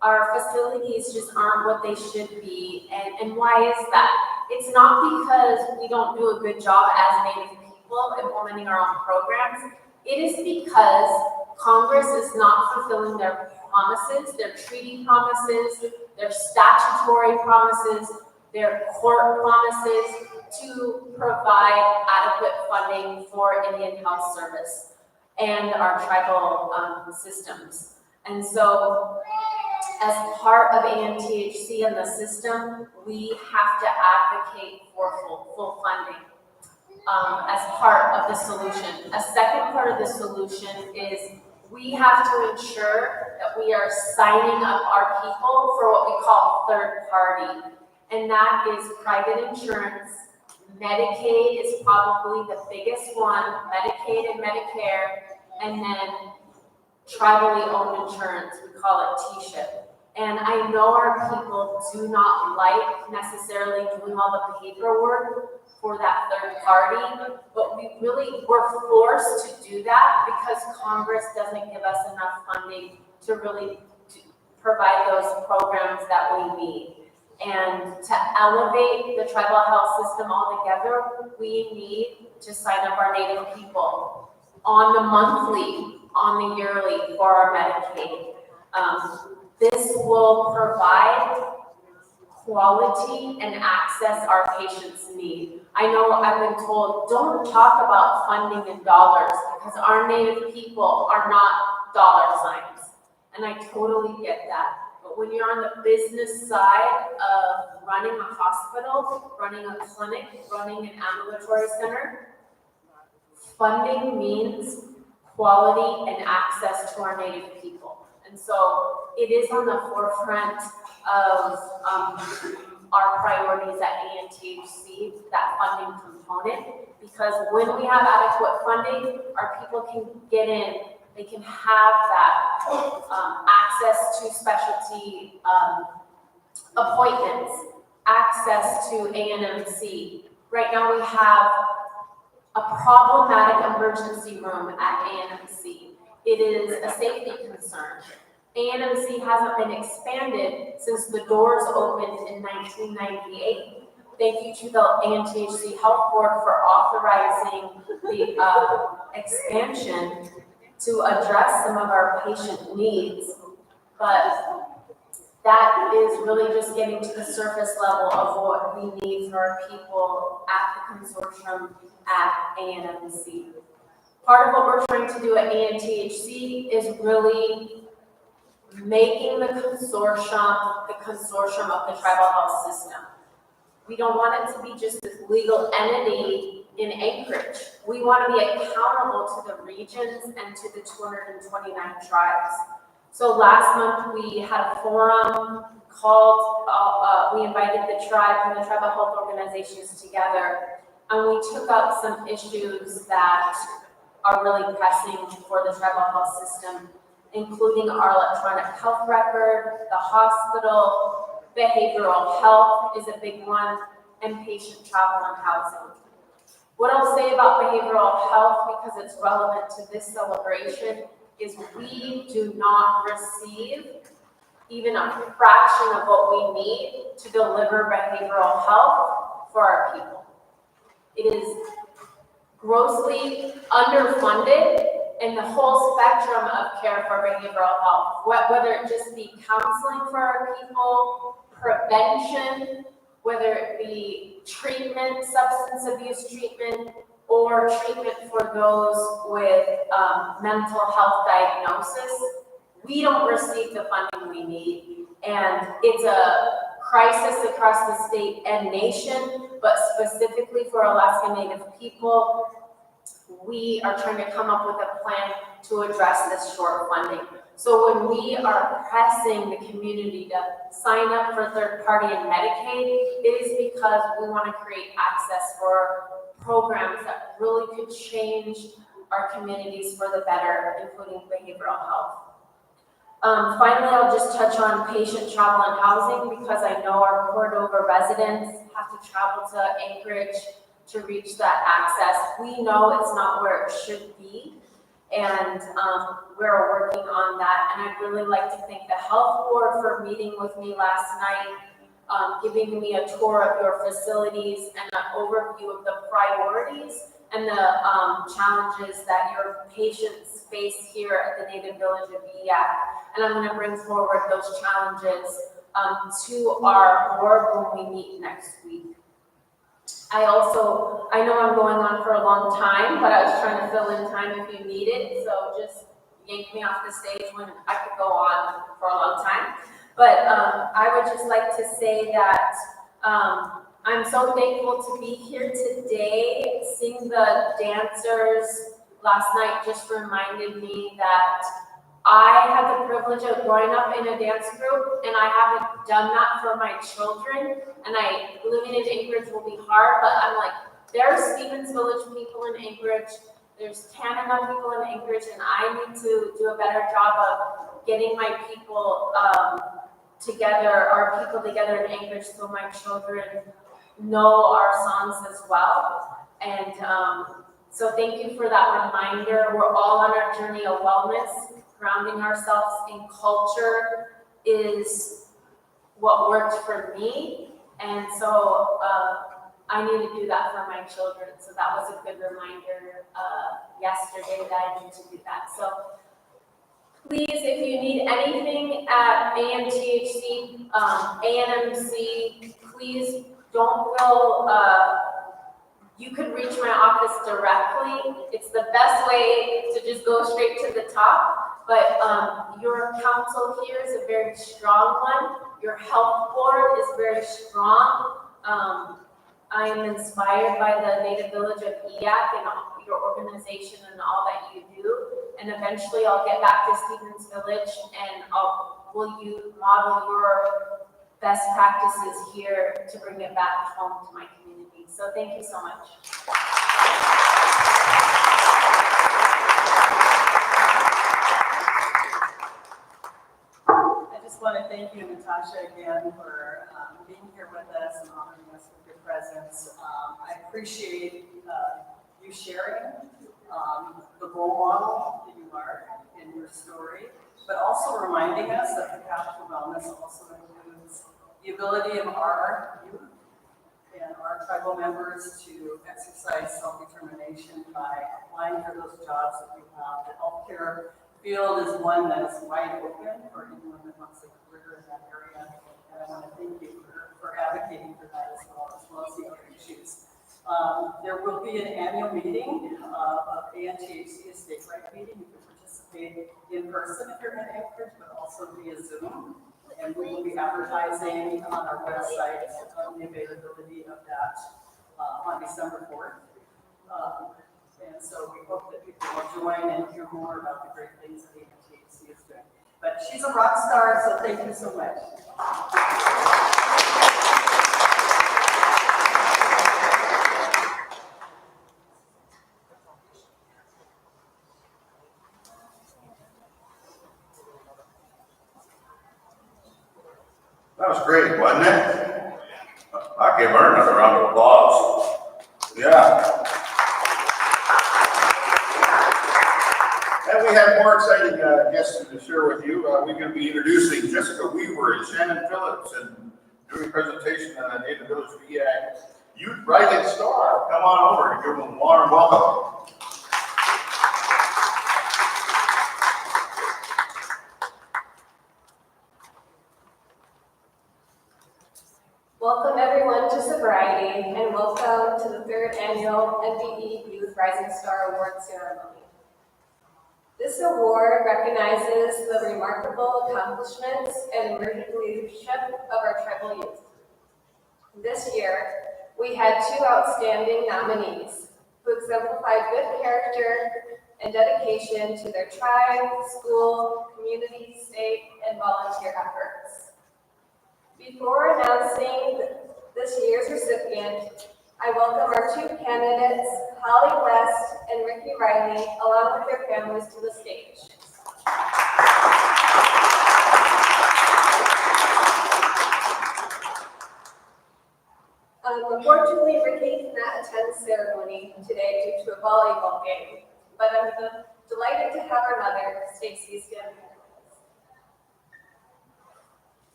our facilities just aren't what they should be, and why is that? It's not because we don't do a good job as Native people implementing our own programs. It is because Congress is not fulfilling their promises, their treaty promises, their statutory promises, their court promises to provide adequate funding for Indian Health Service and our tribal systems. And so, as part of ANTHC and the system, we have to advocate for full funding as part of the solution. A second part of the solution is we have to ensure that we are signing up our people for what we call third party. And that is private insurance. Medicaid is probably the biggest one, Medicaid and Medicare, and then tribally owned insurance, we call it T-SHIP. And I know our people do not like necessarily doing all the paperwork for that third party, but we're forced to do that because Congress doesn't give us enough funding to really provide those programs that we need. And to elevate the tribal health system altogether, we need to sign up our Native people on the monthly, on the yearly for our Medicaid. This will provide quality and access our patients need. I know I've been told, don't talk about funding in dollars because our Native people are not dollar signs. And I totally get that. But when you're on the business side of running a hospital, running a clinic, running an ambulatory center, funding means quality and access to our Native people. And so it is on the forefront of our priorities at ANTHC, that funding component, because when we have adequate funding, our people can get in, they can have that access to specialty appointments. access to ANMC. Right now we have a problematic emergency room at ANMC. It is a safety concern. ANMC hasn't been expanded since the doors opened in 1998. Thank you to the ANTHC Health Board for authorizing the expansion to address some of our patient needs. But that is really just getting to the surface level of what we need for our people at the consortium at ANMC. Part of what we're trying to do at ANTHC is really making the consortium of the tribal health system. We don't want it to be just this legal entity in Anchorage. We want to be accountable to the regions and to the 229 tribes. So last month we had a forum called, we invited the tribe and the tribal health organizations together, and we took up some issues that are really pressing for the tribal health system, including our electronic health record, the hospital, behavioral health is a big one, and patient travel and housing. What I'll say about behavioral health, because it's relevant to this celebration, is we do not receive even a fraction of what we need to deliver behavioral health for our people. It is grossly underfunded in the whole spectrum of care for behavioral health, whether it just be counseling for our people, prevention, whether it be treatment, substance abuse treatment, or treatment for those with mental health diagnosis. We don't receive the funding we need, and it's a crisis across the state and nation, but specifically for Alaska Native people, we are trying to come up with a plan to address this short funding. So when we are pressing the community to sign up for third party and Medicaid, it is because we want to create access for programs that really could change our communities for the better, including behavioral health. Finally, I'll just touch on patient travel and housing, because I know our Cordova residents have to travel to Anchorage to reach that access. We know it's not where it should be, and we're working on that. And I'd really like to thank the health board for meeting with me last night, giving me a tour of your facilities and an overview of the priorities and the challenges that your patients face here at the Native Village of Eyak. And I'm going to bring forward those challenges to our board when we meet next week. I know I'm going on for a long time, but I was trying to fill in time if you need it, so just yank me off the stage when I could go on for a long time. But I would just like to say that I'm so thankful to be here today. Seeing the dancers last night just reminded me that I had the privilege of growing up in a dance group, and I haven't done that for my children. And living in Anchorage will be hard, but I'm like, there's Stevens Village people in Anchorage, there's Canada people in Anchorage, and I need to do a better job of getting my people together in Anchorage, so my children know our songs as well. And so thank you for that reminder. We're all on our journey of wellness. Grounding ourselves in culture is what worked for me, and so I need to do that for my children. So that was a good reminder yesterday that I need to do that. So please, if you need anything at ANTHC, ANMC, please don't feel, you could reach my office directly. It's the best way to just go straight to the top. But your council here is a very strong one. Your health board is very strong. I am inspired by the Native Village of Eyak and your organization and all that you do. And eventually I'll get back to Stevens Village and will you model your best practices here to bring it back home to my community. So thank you so much. I just want to thank you, Natasha, again for being here with us and honoring us with your presence. I appreciate you sharing the role model that you are in your story, but also reminding us that the path to wellness also includes the ability of our youth and our tribal members to exercise self-determination by applying for those jobs that we have. The healthcare field is one that is wide open for anyone that wants a career in that area. And I want to thank you for advocating for that as well as the other issues. There will be an annual meeting of ANTHC, a statewide meeting. You can participate in person if you're in Anchorage, but also via Zoom. And we will be advertising on our website the availability of that on December 4th. And so we hope that people will join and hear more about the great things that ANTHC is doing. But she's a rock star, so thank you so much. That was great, wasn't it? I give her another round of applause. Yeah. And we have more exciting guests to share with you. We're going to be introducing Jessica Weaver and Shannon Phillips and doing a presentation on the Native Village of Eyak Youth Rising Star. Come on over and give them a warm welcome. Welcome everyone to Sobriety and welcome to the 3rd annual NVE Youth Rising Star Award ceremony. This award recognizes the remarkable accomplishments and emerging leadership of our tribal youth. This year, we had 2 outstanding nominees who exemplified good character and dedication to their tribe, school, community, state, and volunteer efforts. Before announcing this year's recipient, I welcome our 2 candidates, Holly West and Ricky Riley, along with their families to the stage. Unfortunately, Ricky cannot attend the ceremony today due to a volleyball game, but I'm delighted to have her mother, Stacy, stand here.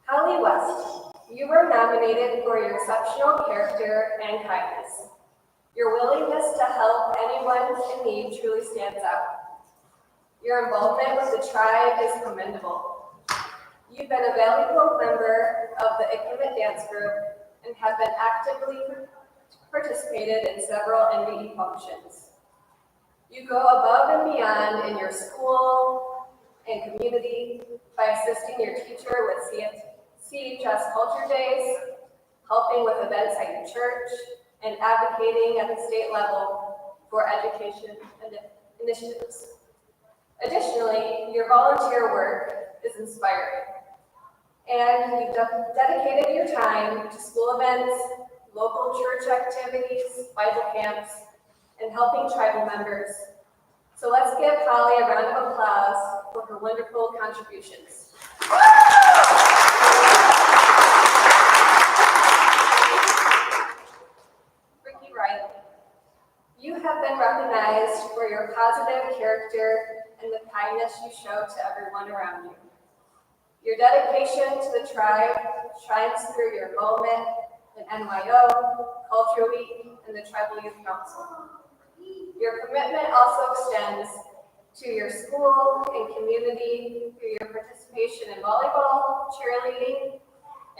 Holly West, you were nominated for your exceptional character and kindness. Your willingness to help anyone in need truly stands out. Your involvement with the tribe is commendable. You've been a valuable member of the Eyak dance group and have been actively participated in several NVE functions. You go above and beyond in your school and community by assisting your teacher with CHS Culture Days, helping with events at your church, and advocating at the state level for education initiatives. Additionally, your volunteer work is inspiring, and you've dedicated your time to school events, local church activities, Bible camps, and helping tribal members. So let's give Holly a round of applause for her wonderful contributions. Ricky Riley, you have been recognized for your positive character and the kindness you show to everyone around you. Your dedication to the tribe shines through your involvement in NYO, Culture Week, and the Tribal Youth Council. Your commitment also extends to your school and community through your participation in volleyball, cheerleading,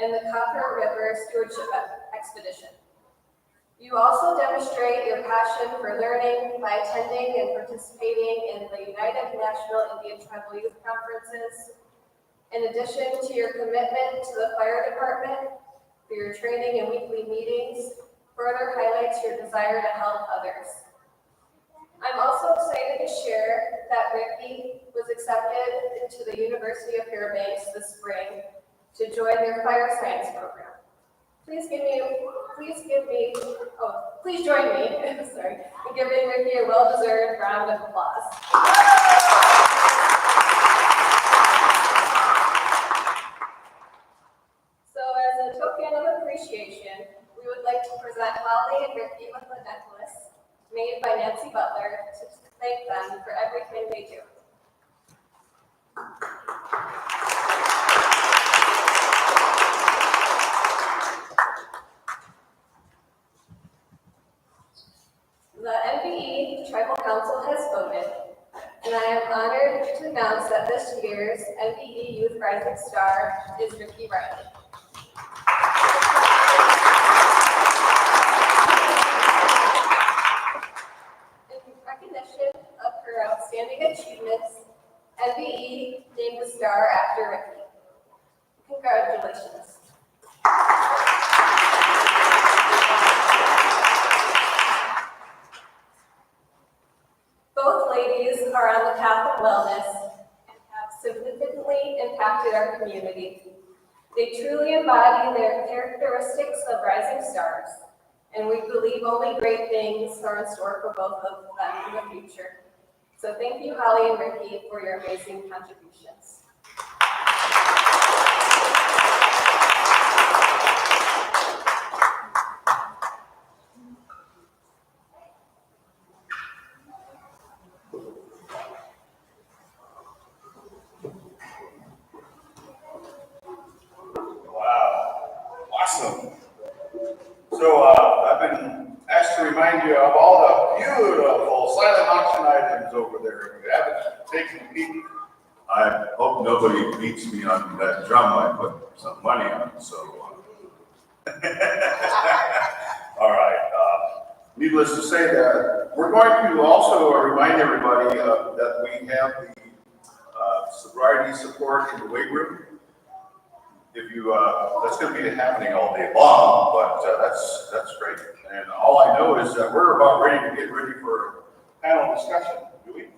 and the Copper River Stewardship Expedition. You also demonstrate your passion for learning by attending and participating in the United National Indian Tribal Youth Conferences. In addition to your commitment to the fire department, through your training and weekly meetings, further highlights your desire to help others. I'm also excited to share that Ricky was accepted into the University of Fairbanks this spring to join their fire science program. Please join me, sorry, in giving Ricky a well-deserved round of applause. So as a token and I am honored to announce that this year's NVE Youth Rising Star is Ricky Riley. In recognition of her outstanding achievements, NVE named the star after Ricky. Congratulations. Both ladies are on the path of wellness and have significantly impacted our community. They truly embody their characteristics of rising stars, and we believe only great things are in store for both of them in the future. So thank you, Holly and Ricky, for your amazing contributions. Wow, awesome. So I've been asked to remind you of all the beautiful silent auction items over there. If you haven't taken a peek, I hope nobody beats me on that drum I put some money on. So, all right. Needless to say that we're going to also remind everybody that we have the sobriety support in the weight room. If you, that's going to be happening all day long, but that's great. And all I know is that we're about ready to get ready for a panel discussion, do we?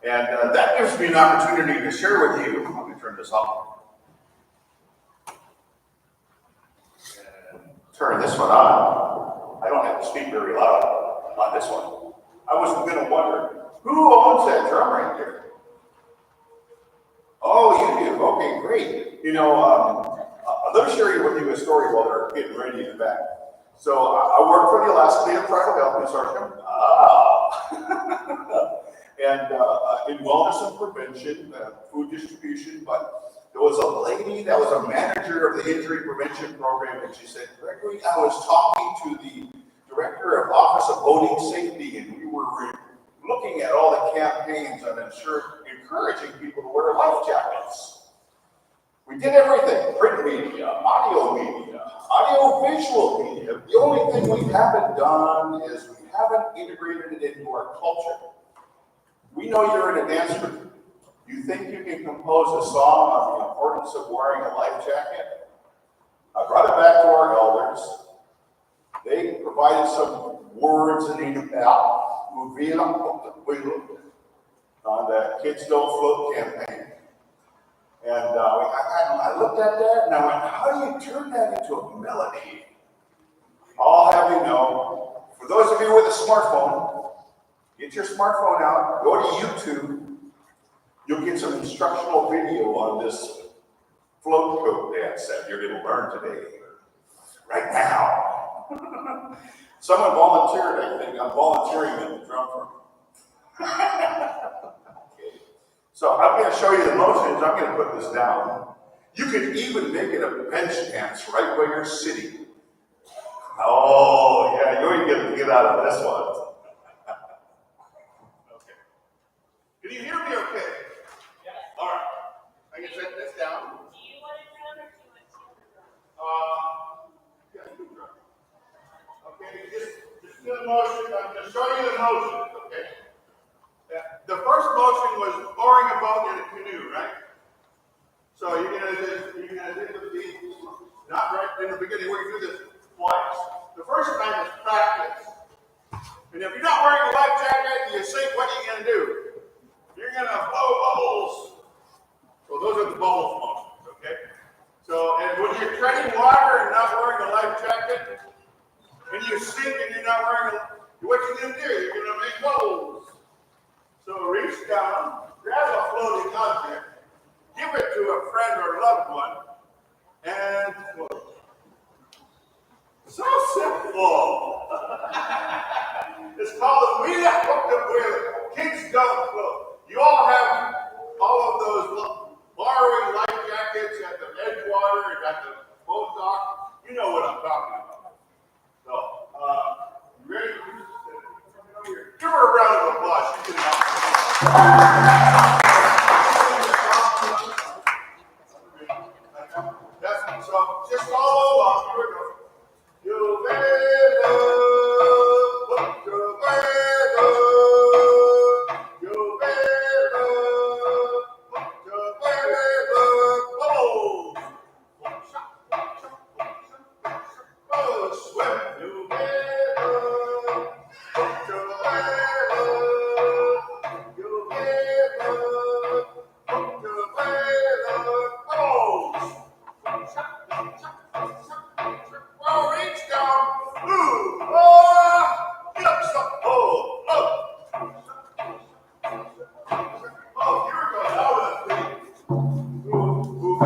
And that gives me an opportunity to share with you. Let me turn this off. And turn this one on. I don't have to speak very loud on this one. I was going to wonder, who owns that drum right there? Oh, you do? Okay, great. You know, let me share with you a story while they're getting ready in the back. So I work for the Alaska Native Tribal Health Consortium. And in wellness and prevention, food distribution, but there was a lady that was a manager of the injury prevention program, and she said, Gregory, I was talking to the director of Office of Boating Safety, and we were looking at all the campaigns on encouraging people to wear life jackets. We did everything, print media, audio visual media. The only thing we haven't done is we haven't integrated it into our culture. We know you're in a dance group. You think you can compose a song on the importance of wearing a life jacket? I brought it back to our elders. They provided some words in the on the Kids Don't Float campaign. And I looked at that and I went, how do you turn that into a melody? I'll have you know, for those of you with a smartphone, get your smartphone out, go to YouTube, you'll get some instructional video on this float coat dance that you're going to learn today, right now. Someone volunteered, I think. I'm volunteering in the drum room. Okay. So I'm going to show you the motions. I'm going to put this down. You can even make it a bench dance right where you're sitting. Oh, yeah, you're going to get out of this one. Okay. Can you hear me okay? Yes. All right. I can set this down. Do you want to drum or do you want to drum? Yeah, you can drum. Okay, just do the motion. I'm going to show you the motions, okay? The first motion was oaring a boat in a canoe, right? So you're gonna do the beat, not right in the beginning. We're gonna do this twice. The first time is practice. And if you're not wearing a life jacket, you sink, what are you gonna do? You're gonna blow bubbles. So those are the bubbles motions, okay? So, and when you're treading water and not wearing a life jacket, and you sink and you're not wearing what you gonna do? You're gonna make bubbles. So reach down, grab a floating object, give it to a friend or loved one, and float. So simple. It's called the Eyak hooked up wheel. Kids don't float. You all have all of those borrowing life jackets at the Edgewater, at the boat dock. You know what I'm talking about. So, you ready? Give her a round of applause. She did an awesome job. That's, so just follow along. Here we go. You better put your better. You better put your better. Oh, swim. You better put your better. You better put your better. Oh, reach down. Ooh, oh, hips up. Oh, oh. Oh, here we go. Now with the feet. Ooh,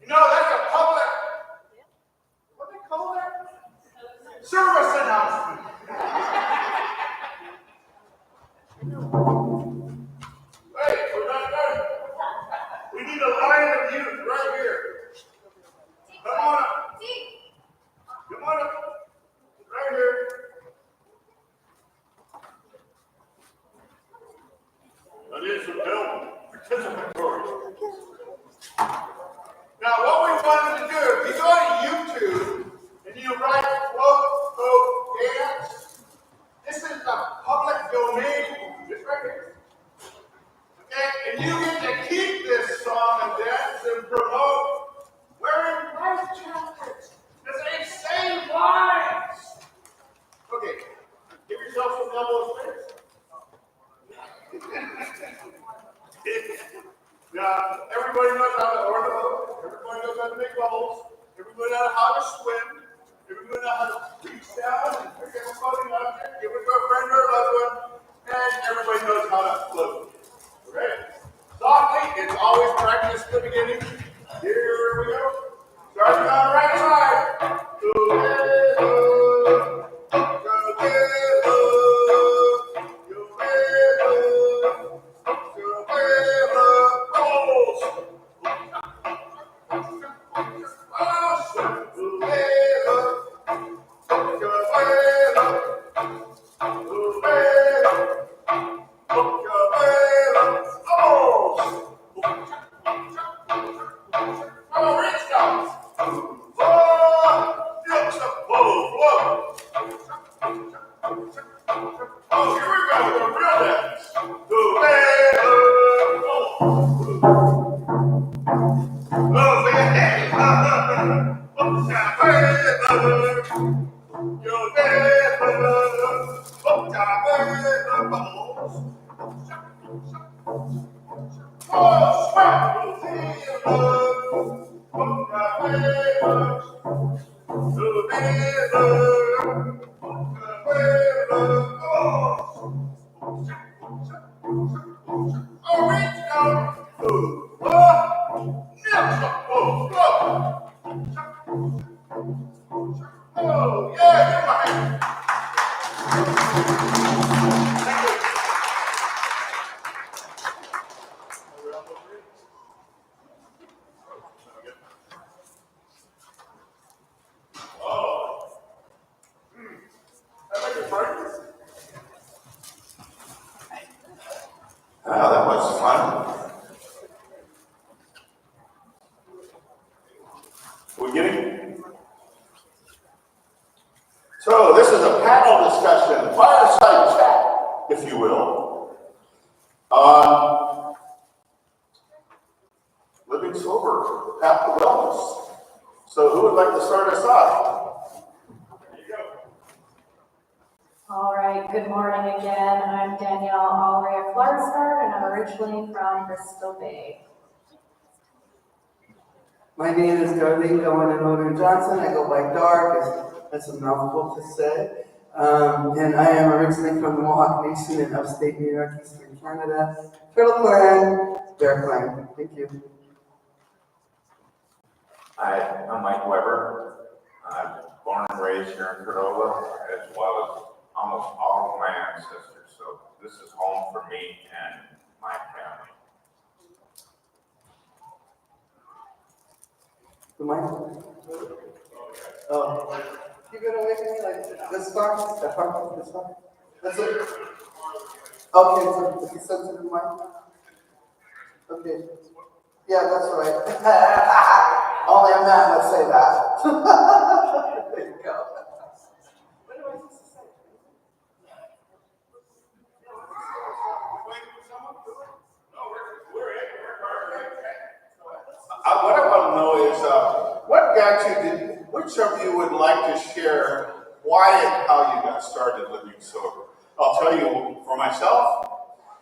You know, that's a public, what do they call that? Service announcement. Hey, we're not done. We need a line of youth right here. Come on up. Come on up. Right here. That is some help. Participatory. Now, what we wanted to do, if you go to YouTube and you write quote, dance, this is the public domain. It's right here. Okay, and you get to keep this song and dance and promote wearing life jackets. Because they save lives. Okay, give yourself some elbow space. Now, everybody knows how to order boat. Everybody knows how to make bubbles. Everybody knows how to swim. Everybody knows how to reach down and pick up a floating object, give it to a friend or a loved one, and everybody knows how to float. Okay? Softly, it's always practice at the beginning. Here we go. Starting on the right side. Oh, here we go, the real dance. Oh, yeah, give my hand. Oh, that was fun. We getting? So this is a panel discussion, fireside chat, if you will, on living sober, the path to wellness. So who would like to start us off? There you go. All right, good morning again. I'm Danielle Allray of Florida, and I'm originally from Bristol Bay. My name is Darlene Gowan and Johnson. I go by Dark. That's a mouthful to say. And I am originally from the Mohawk Nation in upstate New York, Eastern Canada. Turtle Clan, Bear Clan. Thank you. Hi, I'm Mike Weber. I'm born and raised here in Cordova, as well as almost all of my ancestors. So this is home for me and my family. The mic? Oh. You gonna wait me like this far? That far? This far? That's it? Okay, so if you said to the mic? Okay. Yeah, that's right. Only a man would say that. There you go. What am I supposed to say? What I want to know is, what got you, which of you would like to share why and how you got started living sober? I'll tell you, for myself,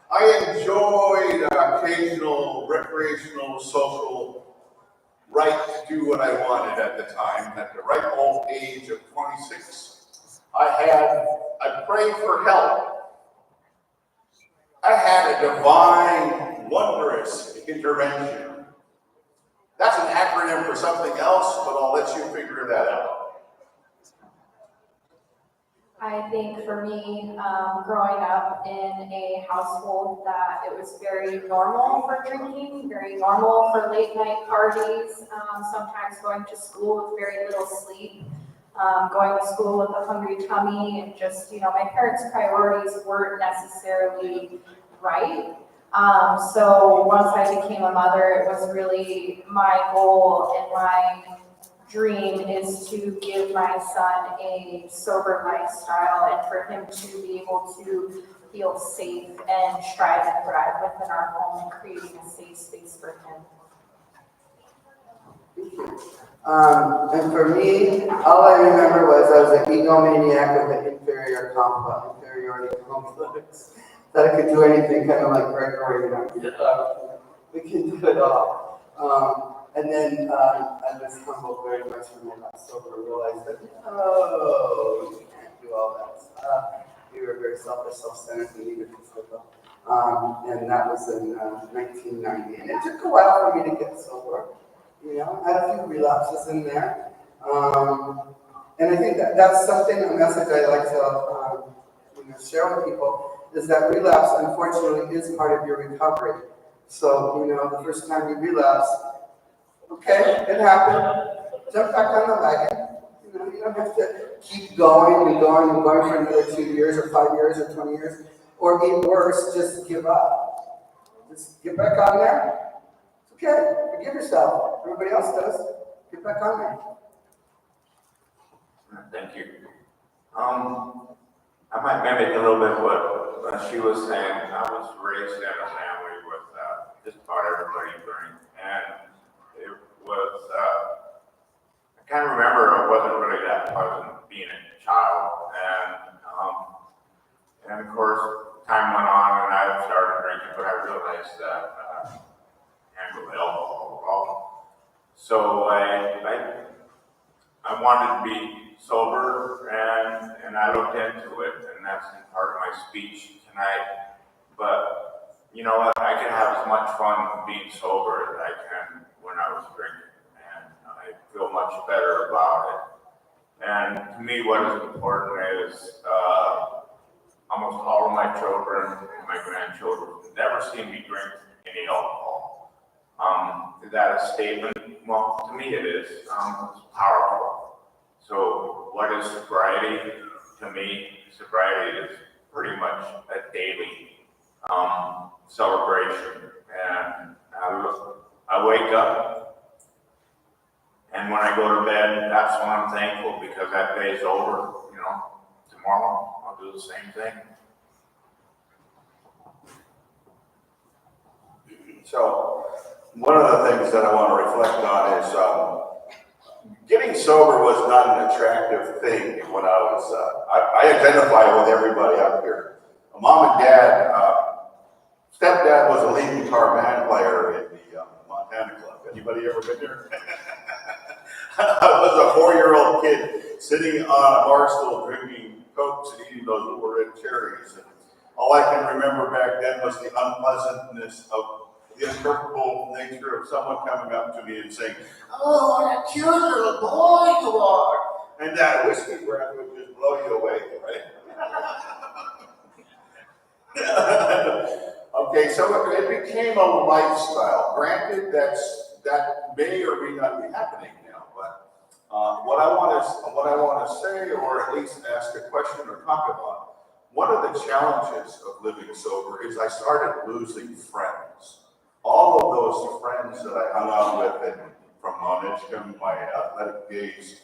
I enjoyed occasional recreational, social right to do what I wanted at the time. At the ripe old age of 26, I prayed for help. I had a divine, wondrous intervention. That's an acronym for something else, but I'll let you figure that out. I think for me, growing up in a household that it was very normal for drinking, very normal for late night parties, sometimes going to school with very little sleep, going to school with a hungry tummy, and just, my parents' priorities weren't necessarily right. So once I became a mother, it was really my goal and my dream is to give my son a sober lifestyle and for him to be able to feel safe and strive and thrive within our home and creating a safe space for him. And for me, all I remember was I was an egomaniac with an inferiority complex. That I could do anything, kind of like Gregory, we can do it all. And then I was humbled very much when I got sober, realized that, no, you can't do all that stuff. You were very selfish, self-centered, and needed to slip up. And that was in 1990. And it took a while for me to get sober. I had a few relapses in there. And I think that's something, a message I like to share with people, is that relapse, unfortunately, is part of your recovery. So, the first time you relapse, okay, it happened. Jump back on the wagon. You don't have to keep going and going and going for another 2 years or 5 years or 20 years. Or even worse, just give up. Just get back on there. It's okay. Forgive yourself. Everybody else does. Get back on there. Thank you. I might mimic a little bit what she was saying. I was raised in a family with just about everybody drank, and it was, I kind of remember it wasn't really that pleasant being a child, and of course, time went on and I started drinking, but I realized that handled alcohol well. So I wanted to be sober, and I looked into it, and that's in part of my speech tonight. But you know what? I can have as much fun being sober as I can when I was drinking, and I feel much better about it. And to me, what is important is almost all of my children and my grandchildren never seen me drink any alcohol. Is that a statement? Well, to me it is. It's powerful. So what is sobriety? To me, sobriety is pretty much a daily celebration. And I wake up, and when I go to bed, that's when I'm thankful, because that day's over. Tomorrow I'll do the same thing. So, one of the things that I want to reflect on is getting sober was not an attractive thing when I was, I identify with everybody up here. Mom and dad, stepdad was a lead guitar band player in the Montana Club. Anybody ever been there? I was a 4-year-old kid sitting on a bar stool drinking Cokes and eating those little red cherries. And all I can remember back then was the unpleasantness of the uncomfortable nature of someone coming up to me and saying, "Oh, what a cute little boy you are." And that whiskey breath would just blow you away, right? Okay, so it became a lifestyle. Granted, that may or may not be happening now, but what I want to say, or at least ask a question or talk about, one of the challenges of living sober is I started losing friends. All of those friends that I hung out with from Mount Edgecombe, my athletic days,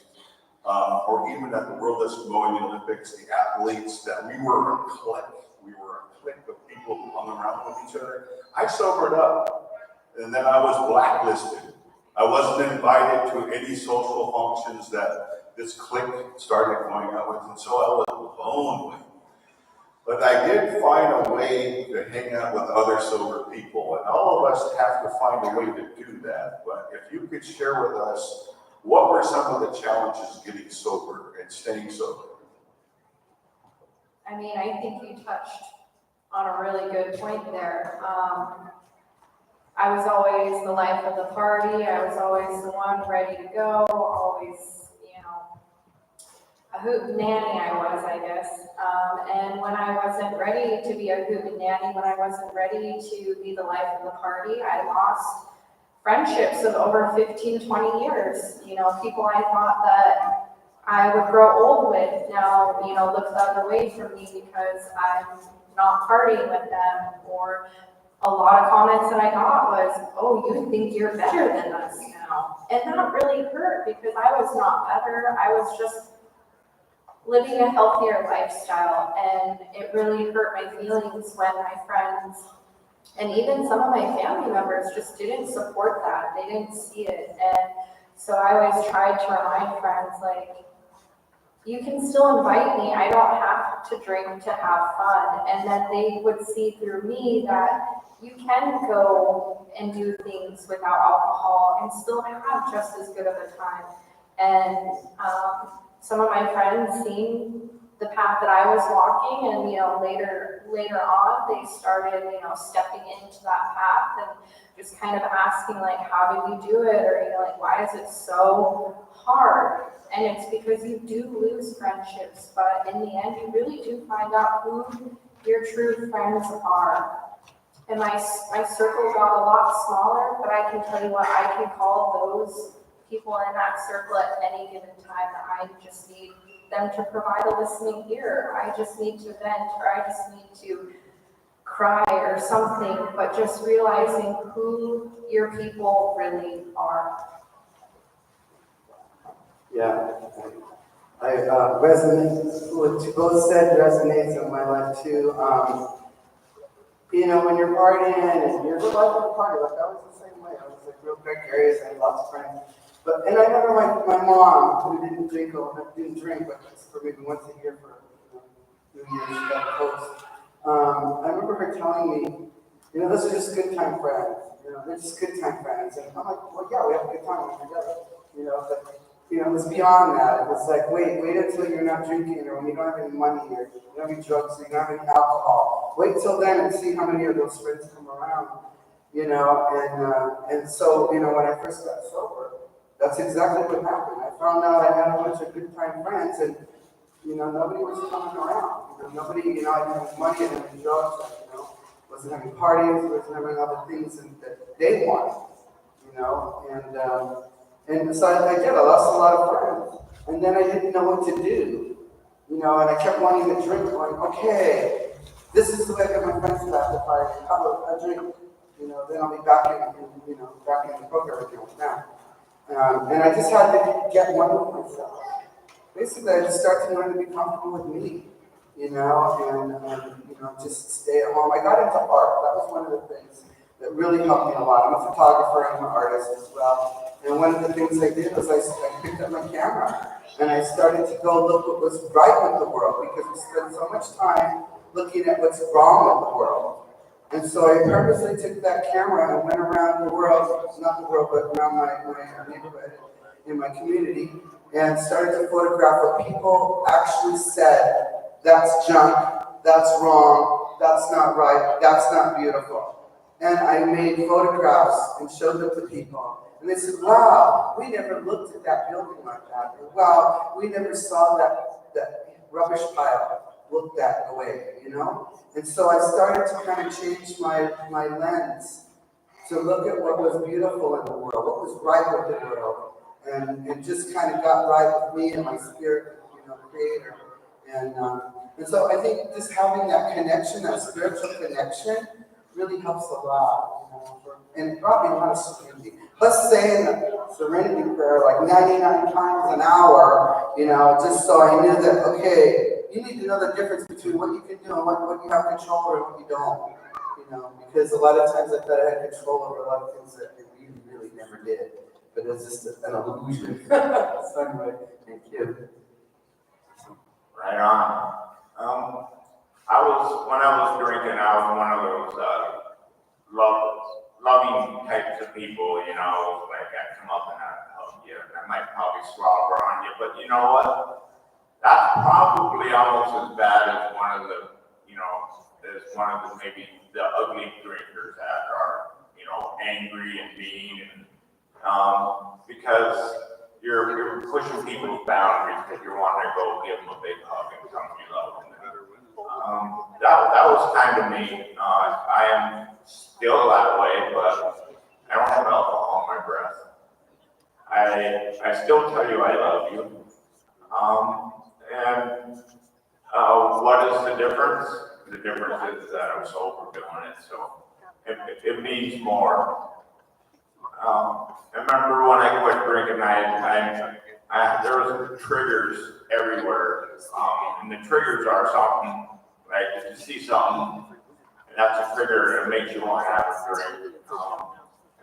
or even at the World Mowing Olympics, the athletes, that we were a clique. We were a clique of people who hung around with each other. I sobered up, and then I was blacklisted. I wasn't invited to any social functions that this clique started going out with, and so I was lonely. But I did find a way to hang out with other sober people, and all of us have to find a way to do that. But if you could share with us, what were some of the challenges getting sober and staying sober? I mean, I think you touched on a really good point there. I was always the life of the party. I was always the one ready to go, always, a hootenanny I was, I guess. And when I wasn't ready to be a hootenanny, when I wasn't ready to be the life of the party, I lost friendships of over 15, 20 years. People I thought that I would grow old with now, look the other way from me because I'm not partying with them. Or a lot of comments that I got was, "Oh, you think you're better than us now." And that really hurt because I was not better. I was just living a healthier lifestyle, and it really hurt my feelings when my friends and even some of my family members just didn't support that. They didn't see it. And so I always tried to remind friends, like, you can still invite me. I don't have to drink to have fun. And then they would see through me that you can go and do things without alcohol and still have just as good of a time. And some of my friends seen the path that I was walking, and later on they started stepping into that path and just kind of asking, like, how did you do it, or like, why is it so hard? And it's because you do lose friendships, but in the end you really do find out who your true friends are. And my circle got a lot smaller, but I can tell you what, I can call those people in that circle at any given time. I just need them to provide a listening ear. I just need to vent, or I just need to cry or something, but just realizing who your people really are. Yeah, I resonate, what you both said resonates in my life too. When you're partying and you're the life of the party, like I was the same way. I was like real gregarious, I had lots of friends. And I remember my mom, who didn't drink, but just for maybe once a year for New Year's, she got close. I remember her telling me, those are just good time friends. They're just good time friends. And I'm like, well, yeah, we have a good time when we're together. But it was beyond that. It was like, wait until you're not drinking, or when you don't have any money, or you don't have any drugs, or you don't have any alcohol. Wait till then and see how many of those friends come around. And so when I first got sober, that's exactly what happened. I found out I had a bunch of good time friends, and nobody was coming around. Nobody, I didn't have money, I didn't have any drugs, wasn't having parties, wasn't having other things that they wanted, and so I did. I lost a lot of friends, and then I didn't know what to do, and I kept wanting to drink. Going, okay, this is the way I get my friends back. If I drink, then I'll be back in the program again now. And I just had to get one with myself. Basically, I just started to learn to be comfortable with me, and just stay at home. I got into art. That was one of the things that really helped me a lot. I'm a photographer, I'm an artist as well. And one of the things I did was I picked up my camera and I started to go look what was right with the world, because we spend so much time looking at what's wrong with the world. And so I purposely took that camera and went around the world, not the world, but around my neighborhood, in my community, and started to photograph what people actually said, that's junk, that's wrong, that's not right, that's not beautiful. And I made photographs and showed them to people. And they said, wow, we never looked at that building like that. Or, wow, we never saw that rubbish pile look that way, you know? And so I started to kind of change my lens to look at what was beautiful in the world, what was right with the world. And it just kind of got right with me and my spirit, creator. And so I think just having that connection, that spiritual connection, really helps a lot, and it brought me a lot of serenity. Plus saying the serenity prayer like 99 times an hour, just so I knew that, okay, you need to know the difference between what you can do and what you have control over and what you don't, because a lot of times I thought I had control over a lot of things that I really never did, but it's just an illusion. So anyway, thank you. Right on. When I was drinking, I was one of those loving types of people, like I come up and I hug you, and I might probably slobber on you, but you know what? That's probably almost as bad as one of the maybe the ugly drinkers that are, angry and mean, and because you're pushing people's boundaries because you're wanting to go give them a big hug and tell them you love them. That was kind of me. I am still that way, but I don't have alcohol in my breath. I still tell you I love you. What is the difference? The difference is that I'm sober doing it, so it means more. I remember when I quit drinking, there was triggers everywhere, and the triggers are something like if you see something, and that's a trigger, and it makes you want to have a drink.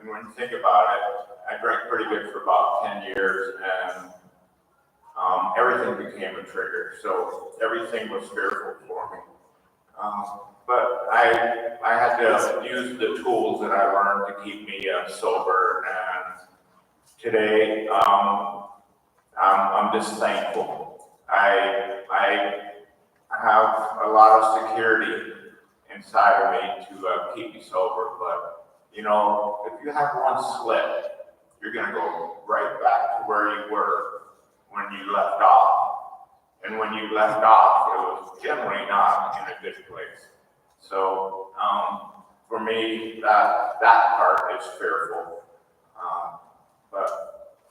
And when you think about it, I drank pretty good for about 10 years, and everything became a trigger. So everything was fearful for me. But I had to use the tools that I learned to keep me sober, and today I'm just thankful. I have a lot of security inside of me to keep me sober, but if you have one slip, you're gonna go right back to where you were when you left off. And when you left off, it was generally not in a good place. So for me, that part is fearful. But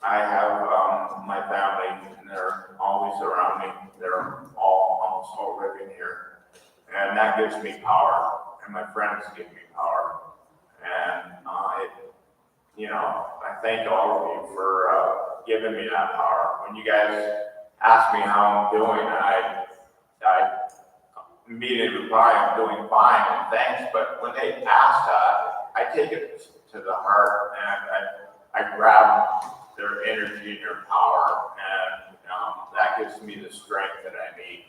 I have my family, and they're always around me. They're almost all living here. And that gives me power, and my friends give me power. And I thank all of you for giving me that power. When you guys ask me how I'm doing, I immediately reply, I'm doing fine, and thanks. But when they ask that, I take it to the heart, and I grab their energy and their power, and that gives me the strength that I need.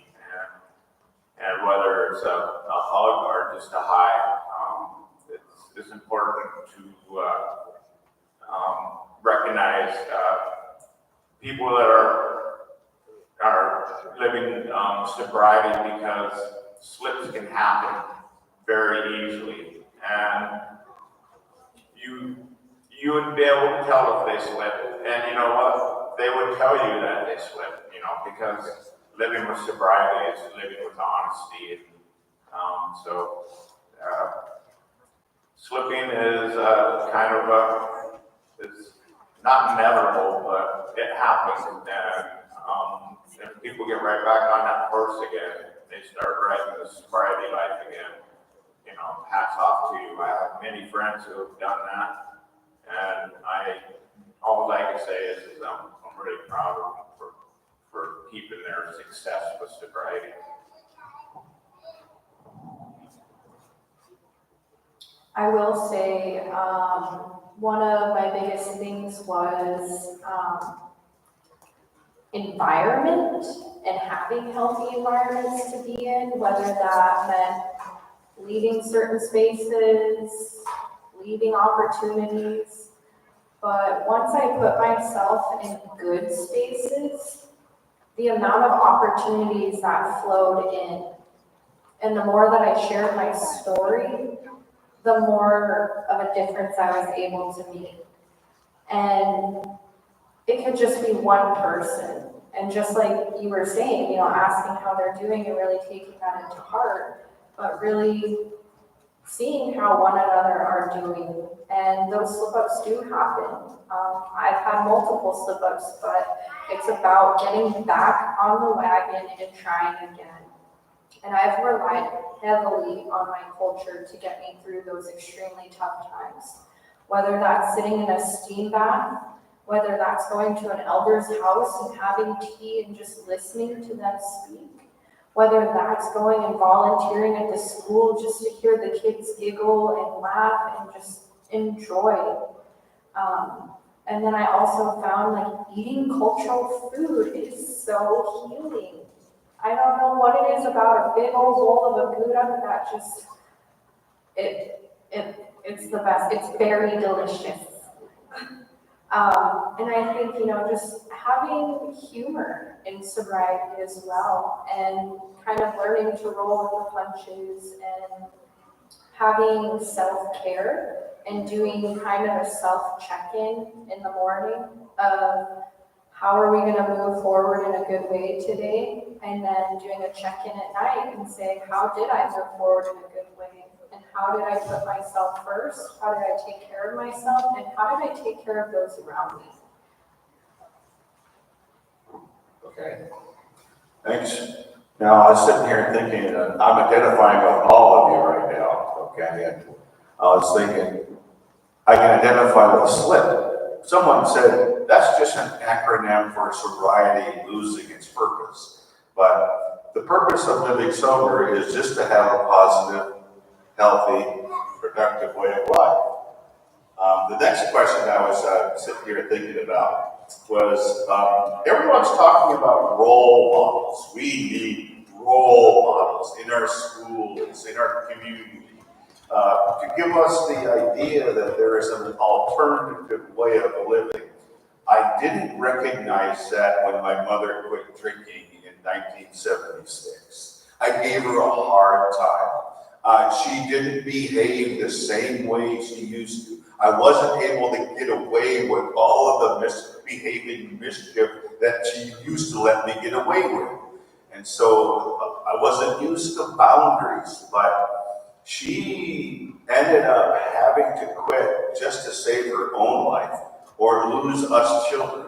And whether it's a hug or just a hi, it's important to recognize people that are living sobriety, because slips can happen very easily, and you would be able to tell if they slip, and you know what? They would tell you that they slip, because living with sobriety is living with honesty, and slipping is kind of it's not inevitable, but it happens, and if people get right back on that horse again, they start writing the sobriety life again. Hats off to you. I have many friends who have done that, and all I can say is I'm really proud of them for keeping their success with sobriety. I will say, one of my biggest things was environment and having healthy environments to be in, whether that meant leaving certain spaces, leaving opportunities. But once I put myself in good spaces, the amount of opportunities that flowed in, and the more that I shared my story, the more of a difference I was able to make. And it could just be one person. And just like you were saying, asking how they're doing and really taking that into heart, but really seeing how one another are doing. And those slip-ups do happen. I've had multiple slip-ups, but it's about getting back on the wagon and trying again. And I've relied heavily on my culture to get me through those extremely tough times. Whether that's sitting in a steam bath, whether that's going to an elder's house and having tea and just listening to them speak, whether that's going and volunteering at the school just to hear the kids giggle and laugh and just enjoy. And then I also found like eating cultural food is so healing. I don't know what it is about a big old bowl of a Gouda that just, it's the best. It's very delicious. And I think, just having humor in sobriety as well, and kind of learning to roll with the punches, and having self-care and doing kind of a self-check-in in the morning of how are we going to move forward in a good way today, and then doing a check-in at night and say, how did I move forward in a good way? And how did I put myself first? How did I take care of myself? And how did I take care of those around me? Okay. Thanks. Now, I was sitting here thinking, I'm identifying with all of you right now, okay? And I was thinking, I can identify with SLIP. Someone said, that's just an acronym for sobriety losing its purpose. But the purpose of living sober is just to have a positive, healthy, productive way of life. The next question I was sitting here thinking about was, everyone's talking about role models. We need role models in our schools, in our community, to give us the idea that there is an alternative way of living. I didn't recognize that when my mother quit drinking in 1976. I gave her a hard time. She didn't behave the same way she used to. I wasn't able to get away with all of the misbehaving mischief that she used to let me get away with. And so I wasn't used to boundaries, but she ended up having to quit just to save her own life or lose us children.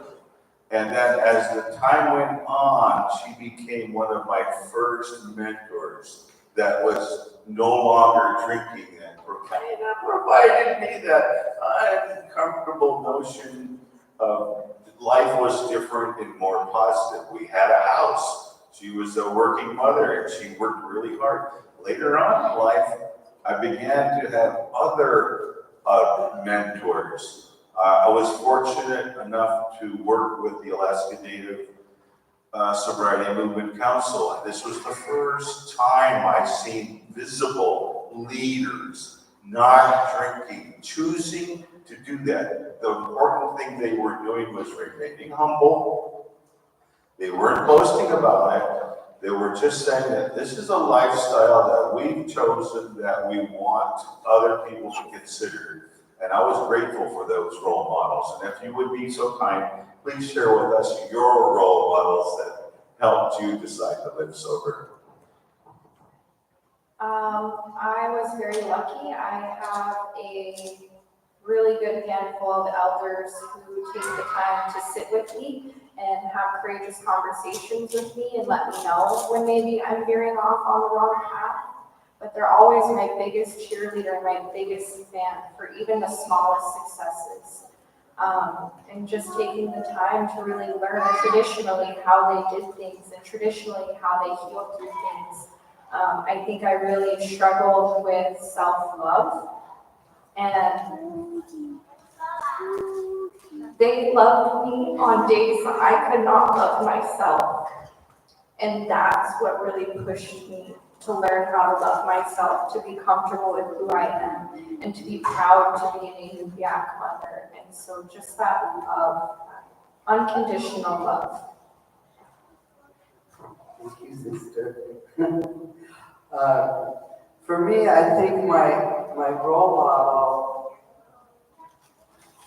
And then as the time went on, she became one of my first mentors that was no longer drinking and provided me that uncomfortable notion of life was different and more positive. We had a house. She was a working mother and she worked really hard. Later on in life, I began to have other mentors. I was fortunate enough to work with the Alaska Native Sobriety Movement Council, and this was the first time I seen visible leaders not drinking, choosing to do that. The important thing they were doing was remaining humble. They weren't boasting about it. They were just saying that this is a lifestyle that we've chosen that we want other people to consider. And I was grateful for those role models. And if you would be so kind, please share with us your role models that helped you decide to live sober. I was very lucky. I have a really good handful of elders who take the time to sit with me and have courageous conversations with me and let me know when maybe I'm veering off on the wrong path. But they're always my biggest cheerleader and my biggest fan for even the smallest successes. And just taking the time to really learn traditionally how they did things and traditionally how they healed through things. I think I really struggled with self-love, and they loved me on days I could not love myself. And that's what really pushed me to learn how to love myself, to be comfortable with who I am, and to be proud to be an Eyak mother. And so just that love, unconditional love. Thank you, sister. For me, I think my role model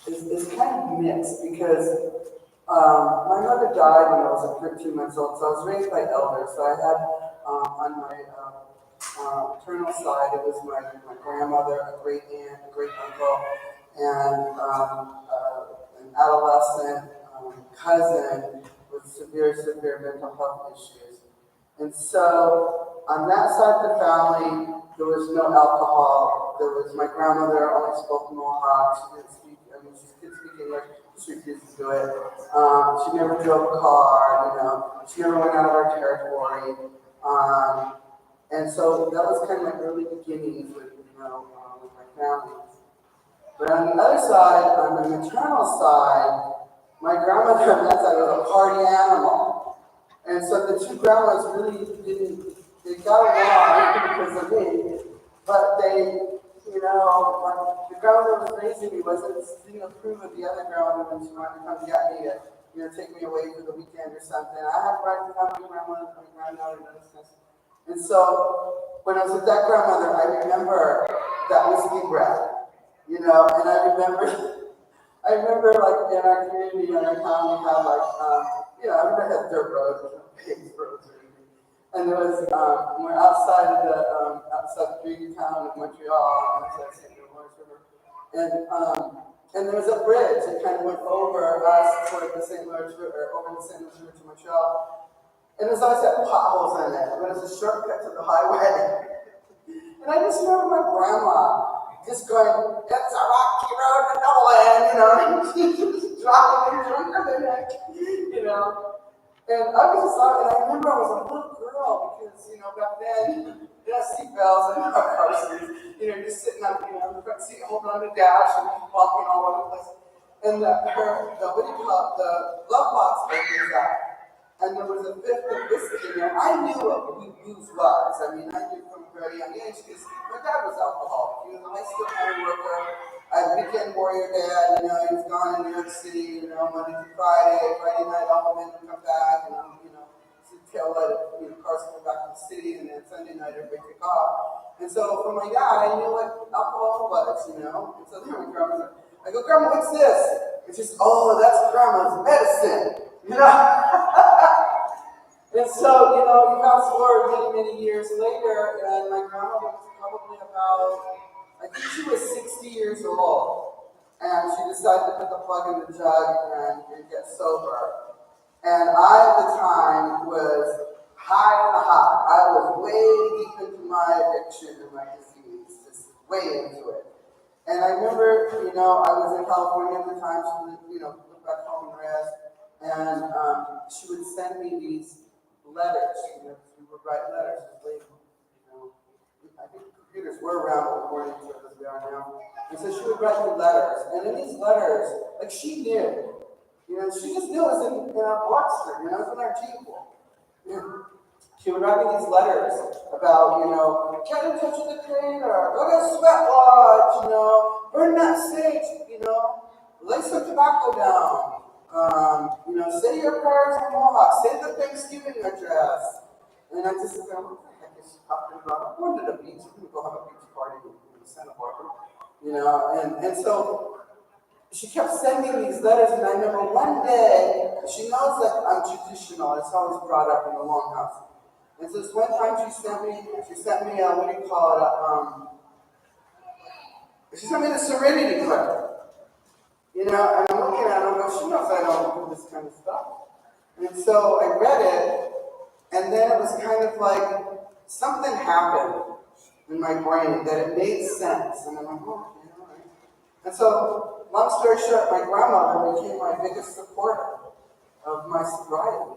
is kind of mixed because my mother died when I was 13 months old, so I was raised by elders. So I had on my maternal side, it was my grandmother, a great aunt, a great uncle, and an adolescent cousin with severe mental health issues. And so on that side of the family, there was no alcohol. There was my grandmother only spoke Mohawk. She didn't speak, she could speak English. She refused to do it. She never drove a car, She never went out of our territory. And so that was kind of my early beginnings with my family. But on the other side, on the maternal side, my grandmother on that side was a party animal. And so the two grandmas really they got along because of me, but when the grandmother was raising me didn't approve of the other grandmother when she wanted to come get me to, take me away for the weekend or something. I had right to have my grandmother, my granddaughter, and those things. And so when I was with that grandmother, I remember that whiskey breath, and I remember like in our community, in our town, we had like, everybody had dirt roads, paved roads or anything. And there was, we're outside the big town of Montreal, outside St. Louis River. And there was a bridge that kind of went over us toward the St. Louis River, over the St. Louis River to Montreal. And there's always had potholes in it, but it's a shortcut to the highway. And I just remember my grandma just going, "It's a rocky road to Nolan," and she's just driving drunker than heck, And I was just and I remember I was a little girl because, back then, seatbelts and car seats, just sitting up, in the front seat, holding on the dash and walking all over the place. And the glove box opens up. And there was a fifth of whiskey in there. I knew what booze was. I knew from a very young age because my dad was alcoholic. He was a high school iron worker, a weekend warrior dad. He was gone in New York City, Monday through Friday night, all the men would come back, tail light of cars come back to the city, and then Sunday night everybody took off. And so for my dad, I knew what alcohol was, And so then my grandma, I go, "Grandma, what's this?" And she's, "Oh, that's grandma's medicine." And so, you fast forward many years later, and my grandmother was probably I think she was 60 years old, and she decided to put the plug in the jug and get sober. And I, at the time, was high on the high. I was way deep into my addiction and my disease, just way into it. And I remember, I was in California at the time, she would, look back home and rest, and she would send me these letters, we would write letters, I think computers were around, but weren't as they are now. And so she would write me letters, and in these letters, like she knew, she just knew it was in our bloodstream, it was in our gene pool. She would write me these letters about, get in touch with the creator, go to a sweat lodge, burn that sage, lay some tobacco down. Say your prayers in Mohawk, say the Thanksgiving address. And I just said, what the heck is she talking about? I'm going to the beach, I'm going to go have a beach party in Santa Barbara. And so she kept sending these letters, and I remember one day, she knows that I'm traditional, it's always brought up in the Longhouse. And so this one time she sent me she sent me the Serenity clip. And I'm looking at her and she knows I don't do this kind of stuff. And so I read it, and then it was kind of like something happened in my brain that it made sense. And I'm like, oh, okay, all right. And so, long story short, my grandmother became my biggest supporter of my sobriety.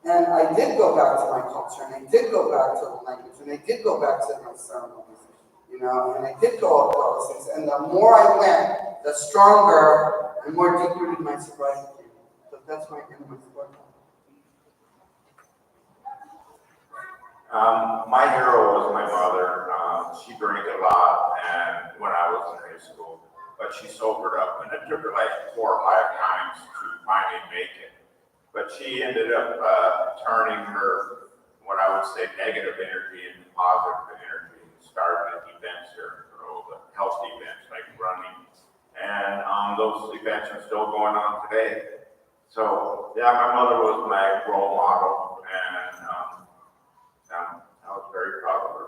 And I did go back to my culture, and I did go back to the language, and I did go back to my ceremonies, and I did go up to all those things. And the more I went, the stronger and more deep-rooted my sobriety became. So that's my end of my sobriety. My hero was my mother. She drank a lot, and when I was in high school, but she sobered up, and it took her like 4 or 5 times to finally make it. But she ended up turning her, what I would say, negative energy into positive energy, and started events here in Cordova, health events like running, and those events are still going on today. So yeah, my mother was my role model, and I was very proud of her.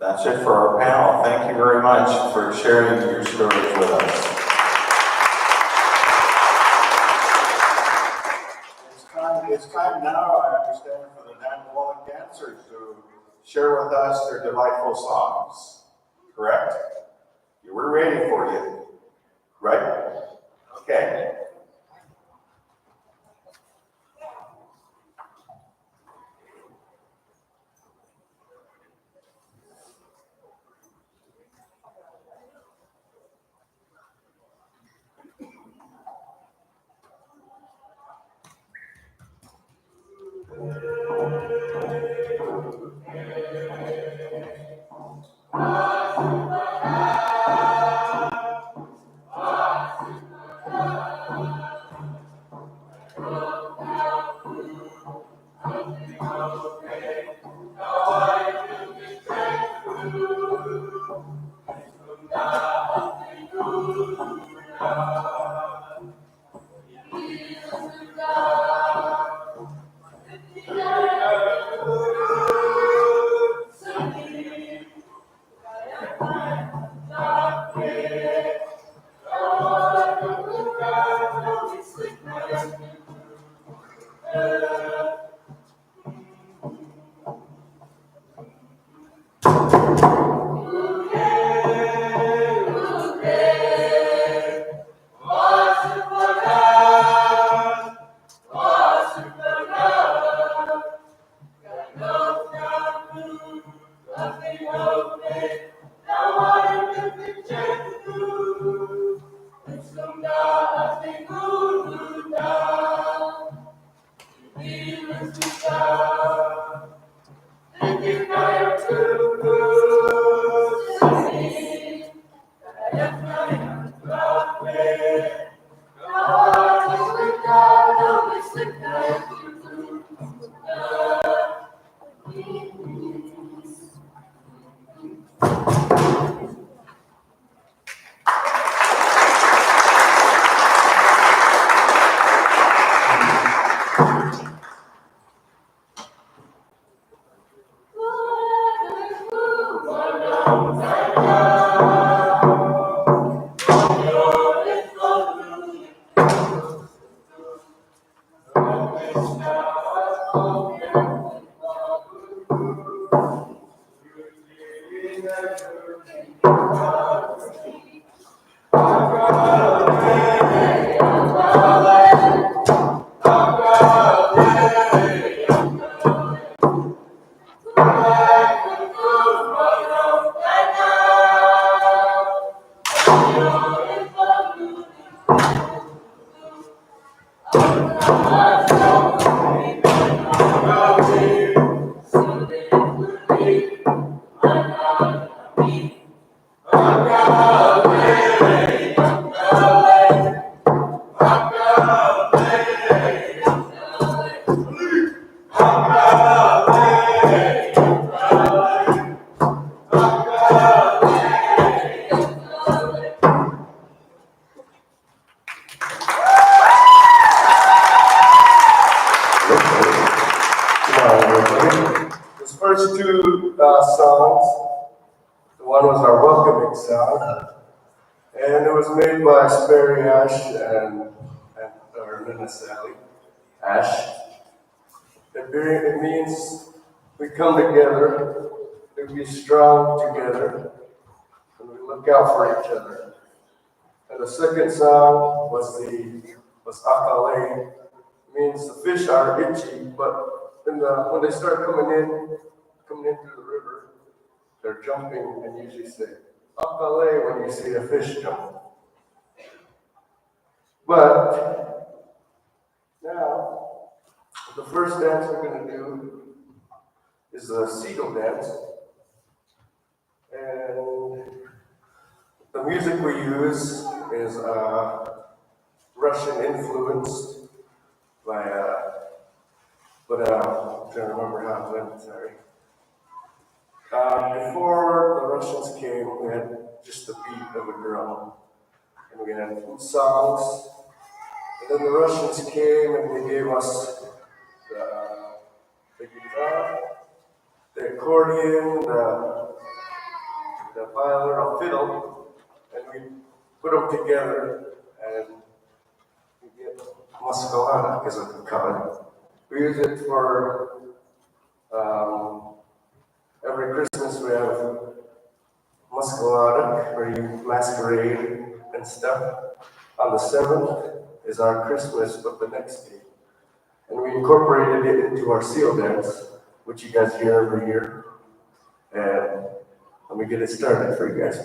That's it for our panel. Thank you very much for sharing your stories with us. It's time now, I understand, for the non-alcoholic dancers to share with us their delightful songs. Correct? We're ready for you. Right? Okay. These first two songs, one was our welcoming song, and it was made by Sperry Ash and our Nina Sally Ash. It means we come together, we be strong together, and we look out for each other. And the second song was Akale, means the fish are itchy, but when they start coming in through the river, they're jumping, and usually say, Akale, when you see a fish jump. But Now, the first dance we're going to do is the seagull dance. And the music we use is Russian influenced by, but I'm trying to remember how it went, sorry. Before the Russians came, we had just the beat of a drum. And we had food songs. And then the Russians came and they gave us the guitar, the accordion, the violin or fiddle, and we put them together and we get muscalada, as we call it. We use it for every Christmas we have muscalada, where you masquerade and stuff. On the 7th is our Christmas, but the next day. And we incorporated it into our seal dance, which you guys hear every year. And let me get it started for you guys.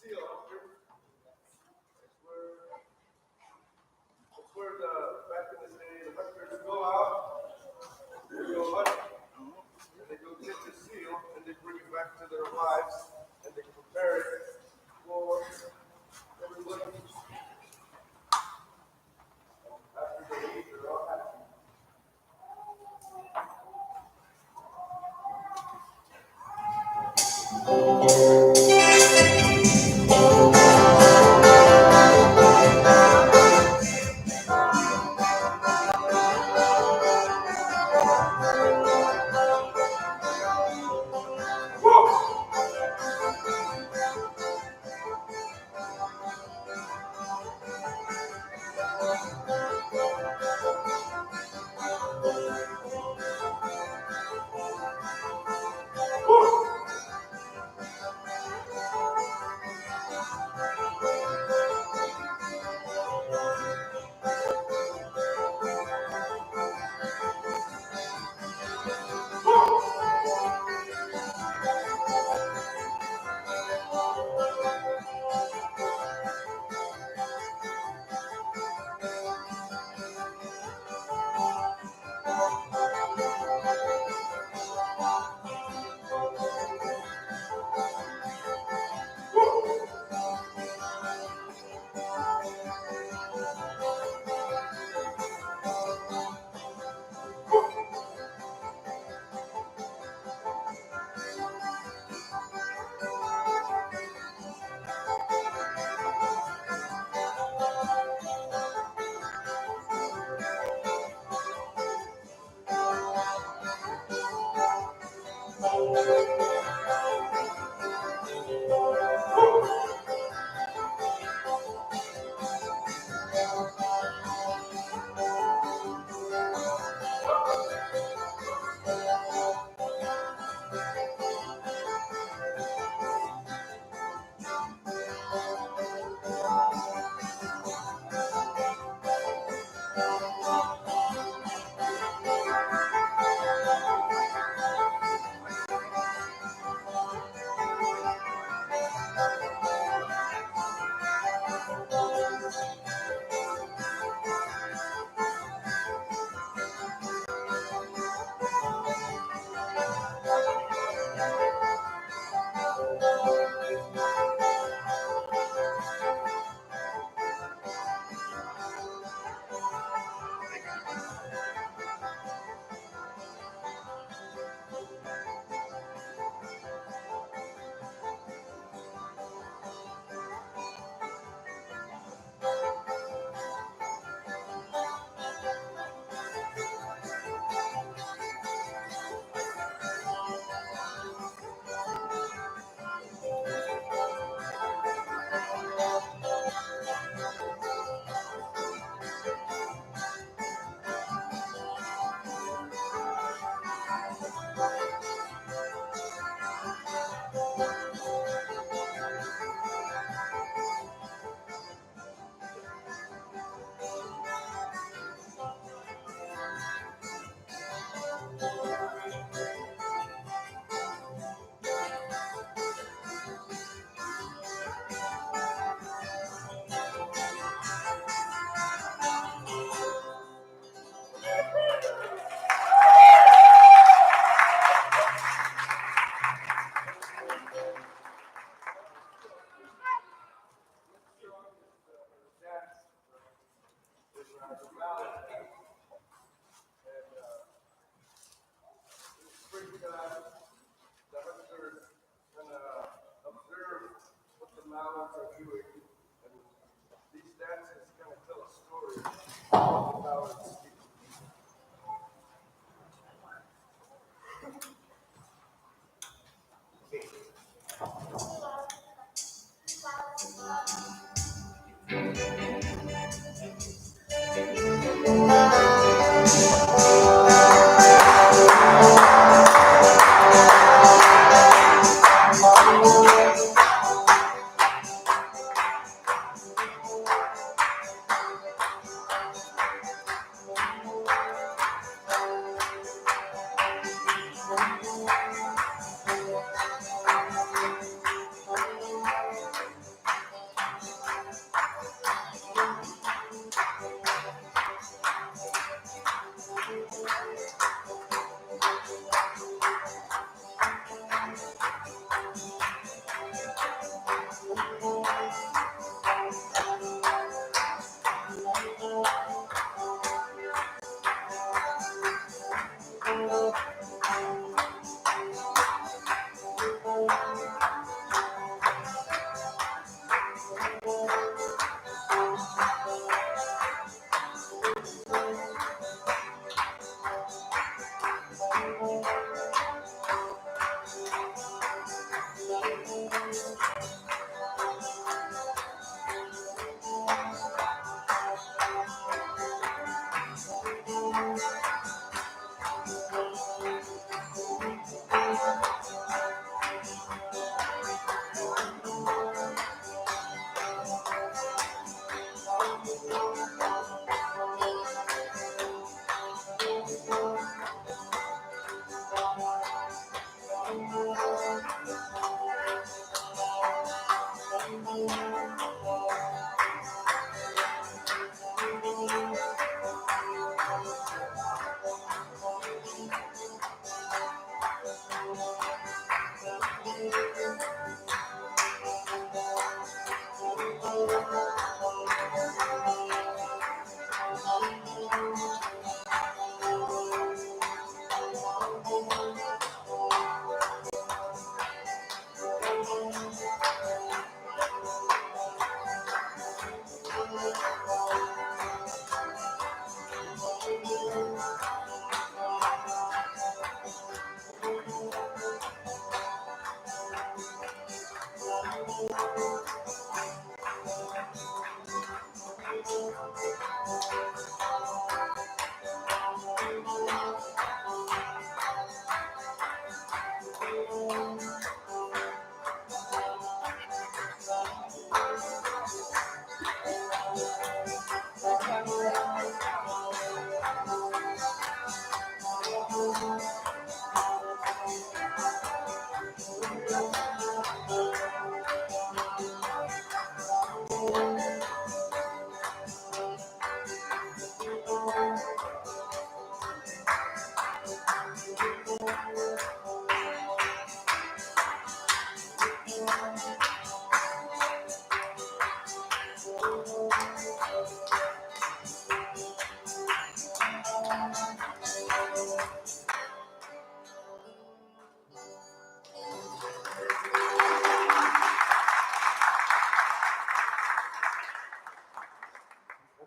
seal. It's where back in the day, the hunters go out, they go hunt, and they go get the seal, and they bring it back to their wives, and they prepare it for everybody. After they eat, they're all happy.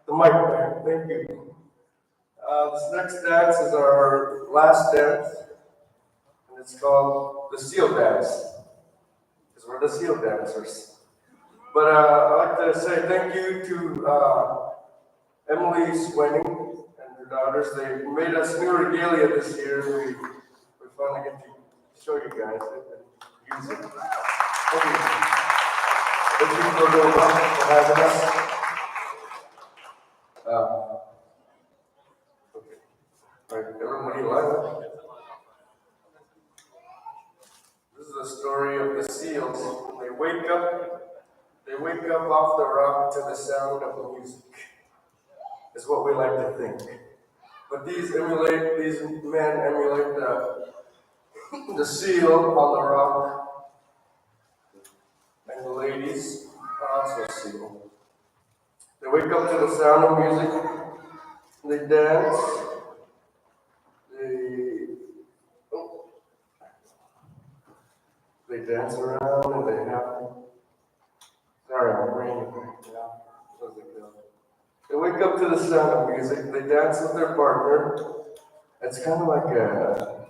The mic there, thank you. This next dance is our last dance, and it's called the Seal Dance, because we're the Seal Dancers. But I'd like to say thank you to Emily Swenning and her daughters. They made us new regalia this year. We finally get to show you guys it and use it. Thank you. Thank you for having us. Okay. All right, everybody like it? This is the story of the seals. They wake up off the rock to the sound of music. Is what we like to think. But these men emulate the seal on the rock. And the ladies are also seal. They wake up to the sound of music. They dance. They dance around and they have. Sorry, I'm raining right now. Doesn't go. They wake up to the sound of music. They dance with their partner. It's kind of like a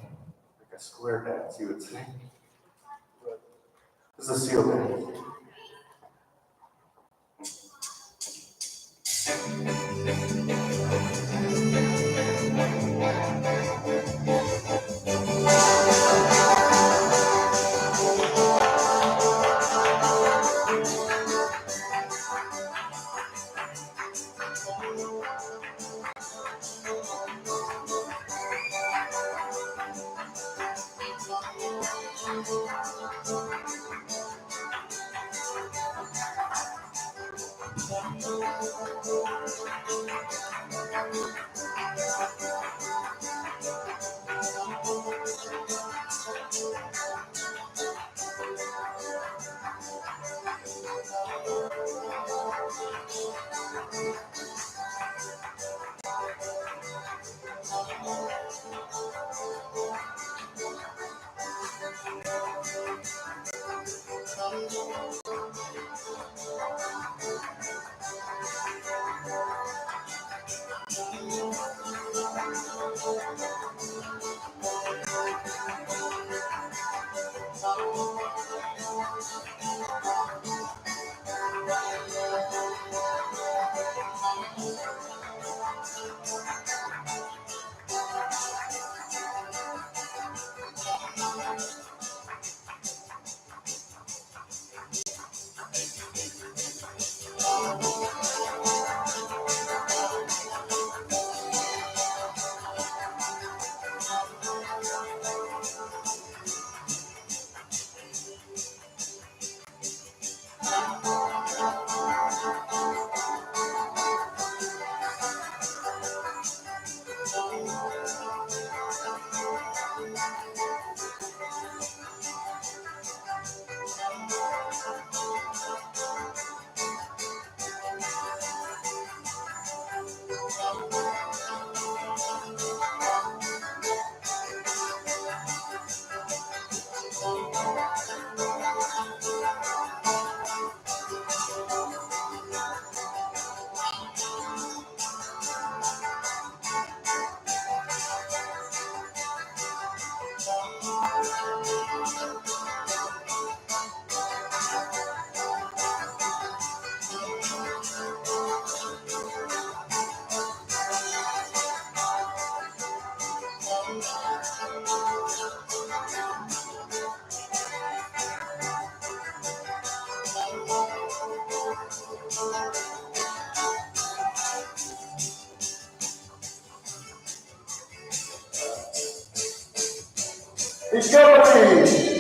square dance, you would say. But this is a seal dance. Discovery!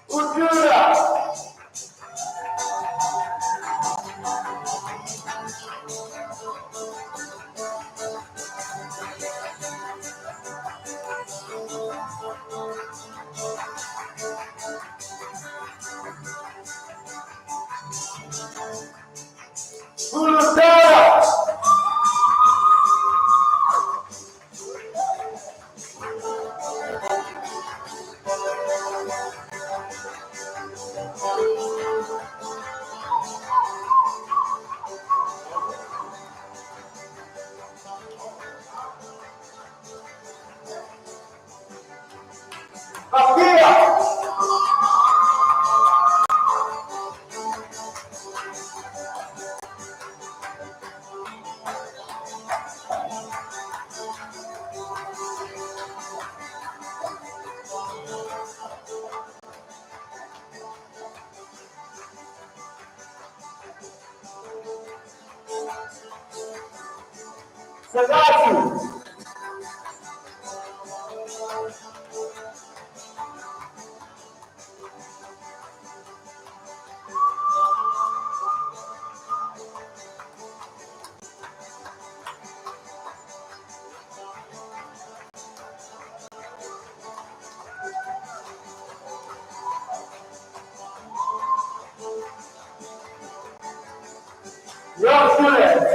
Cultura! Cultura! Papilla! Sagazzi! Young students!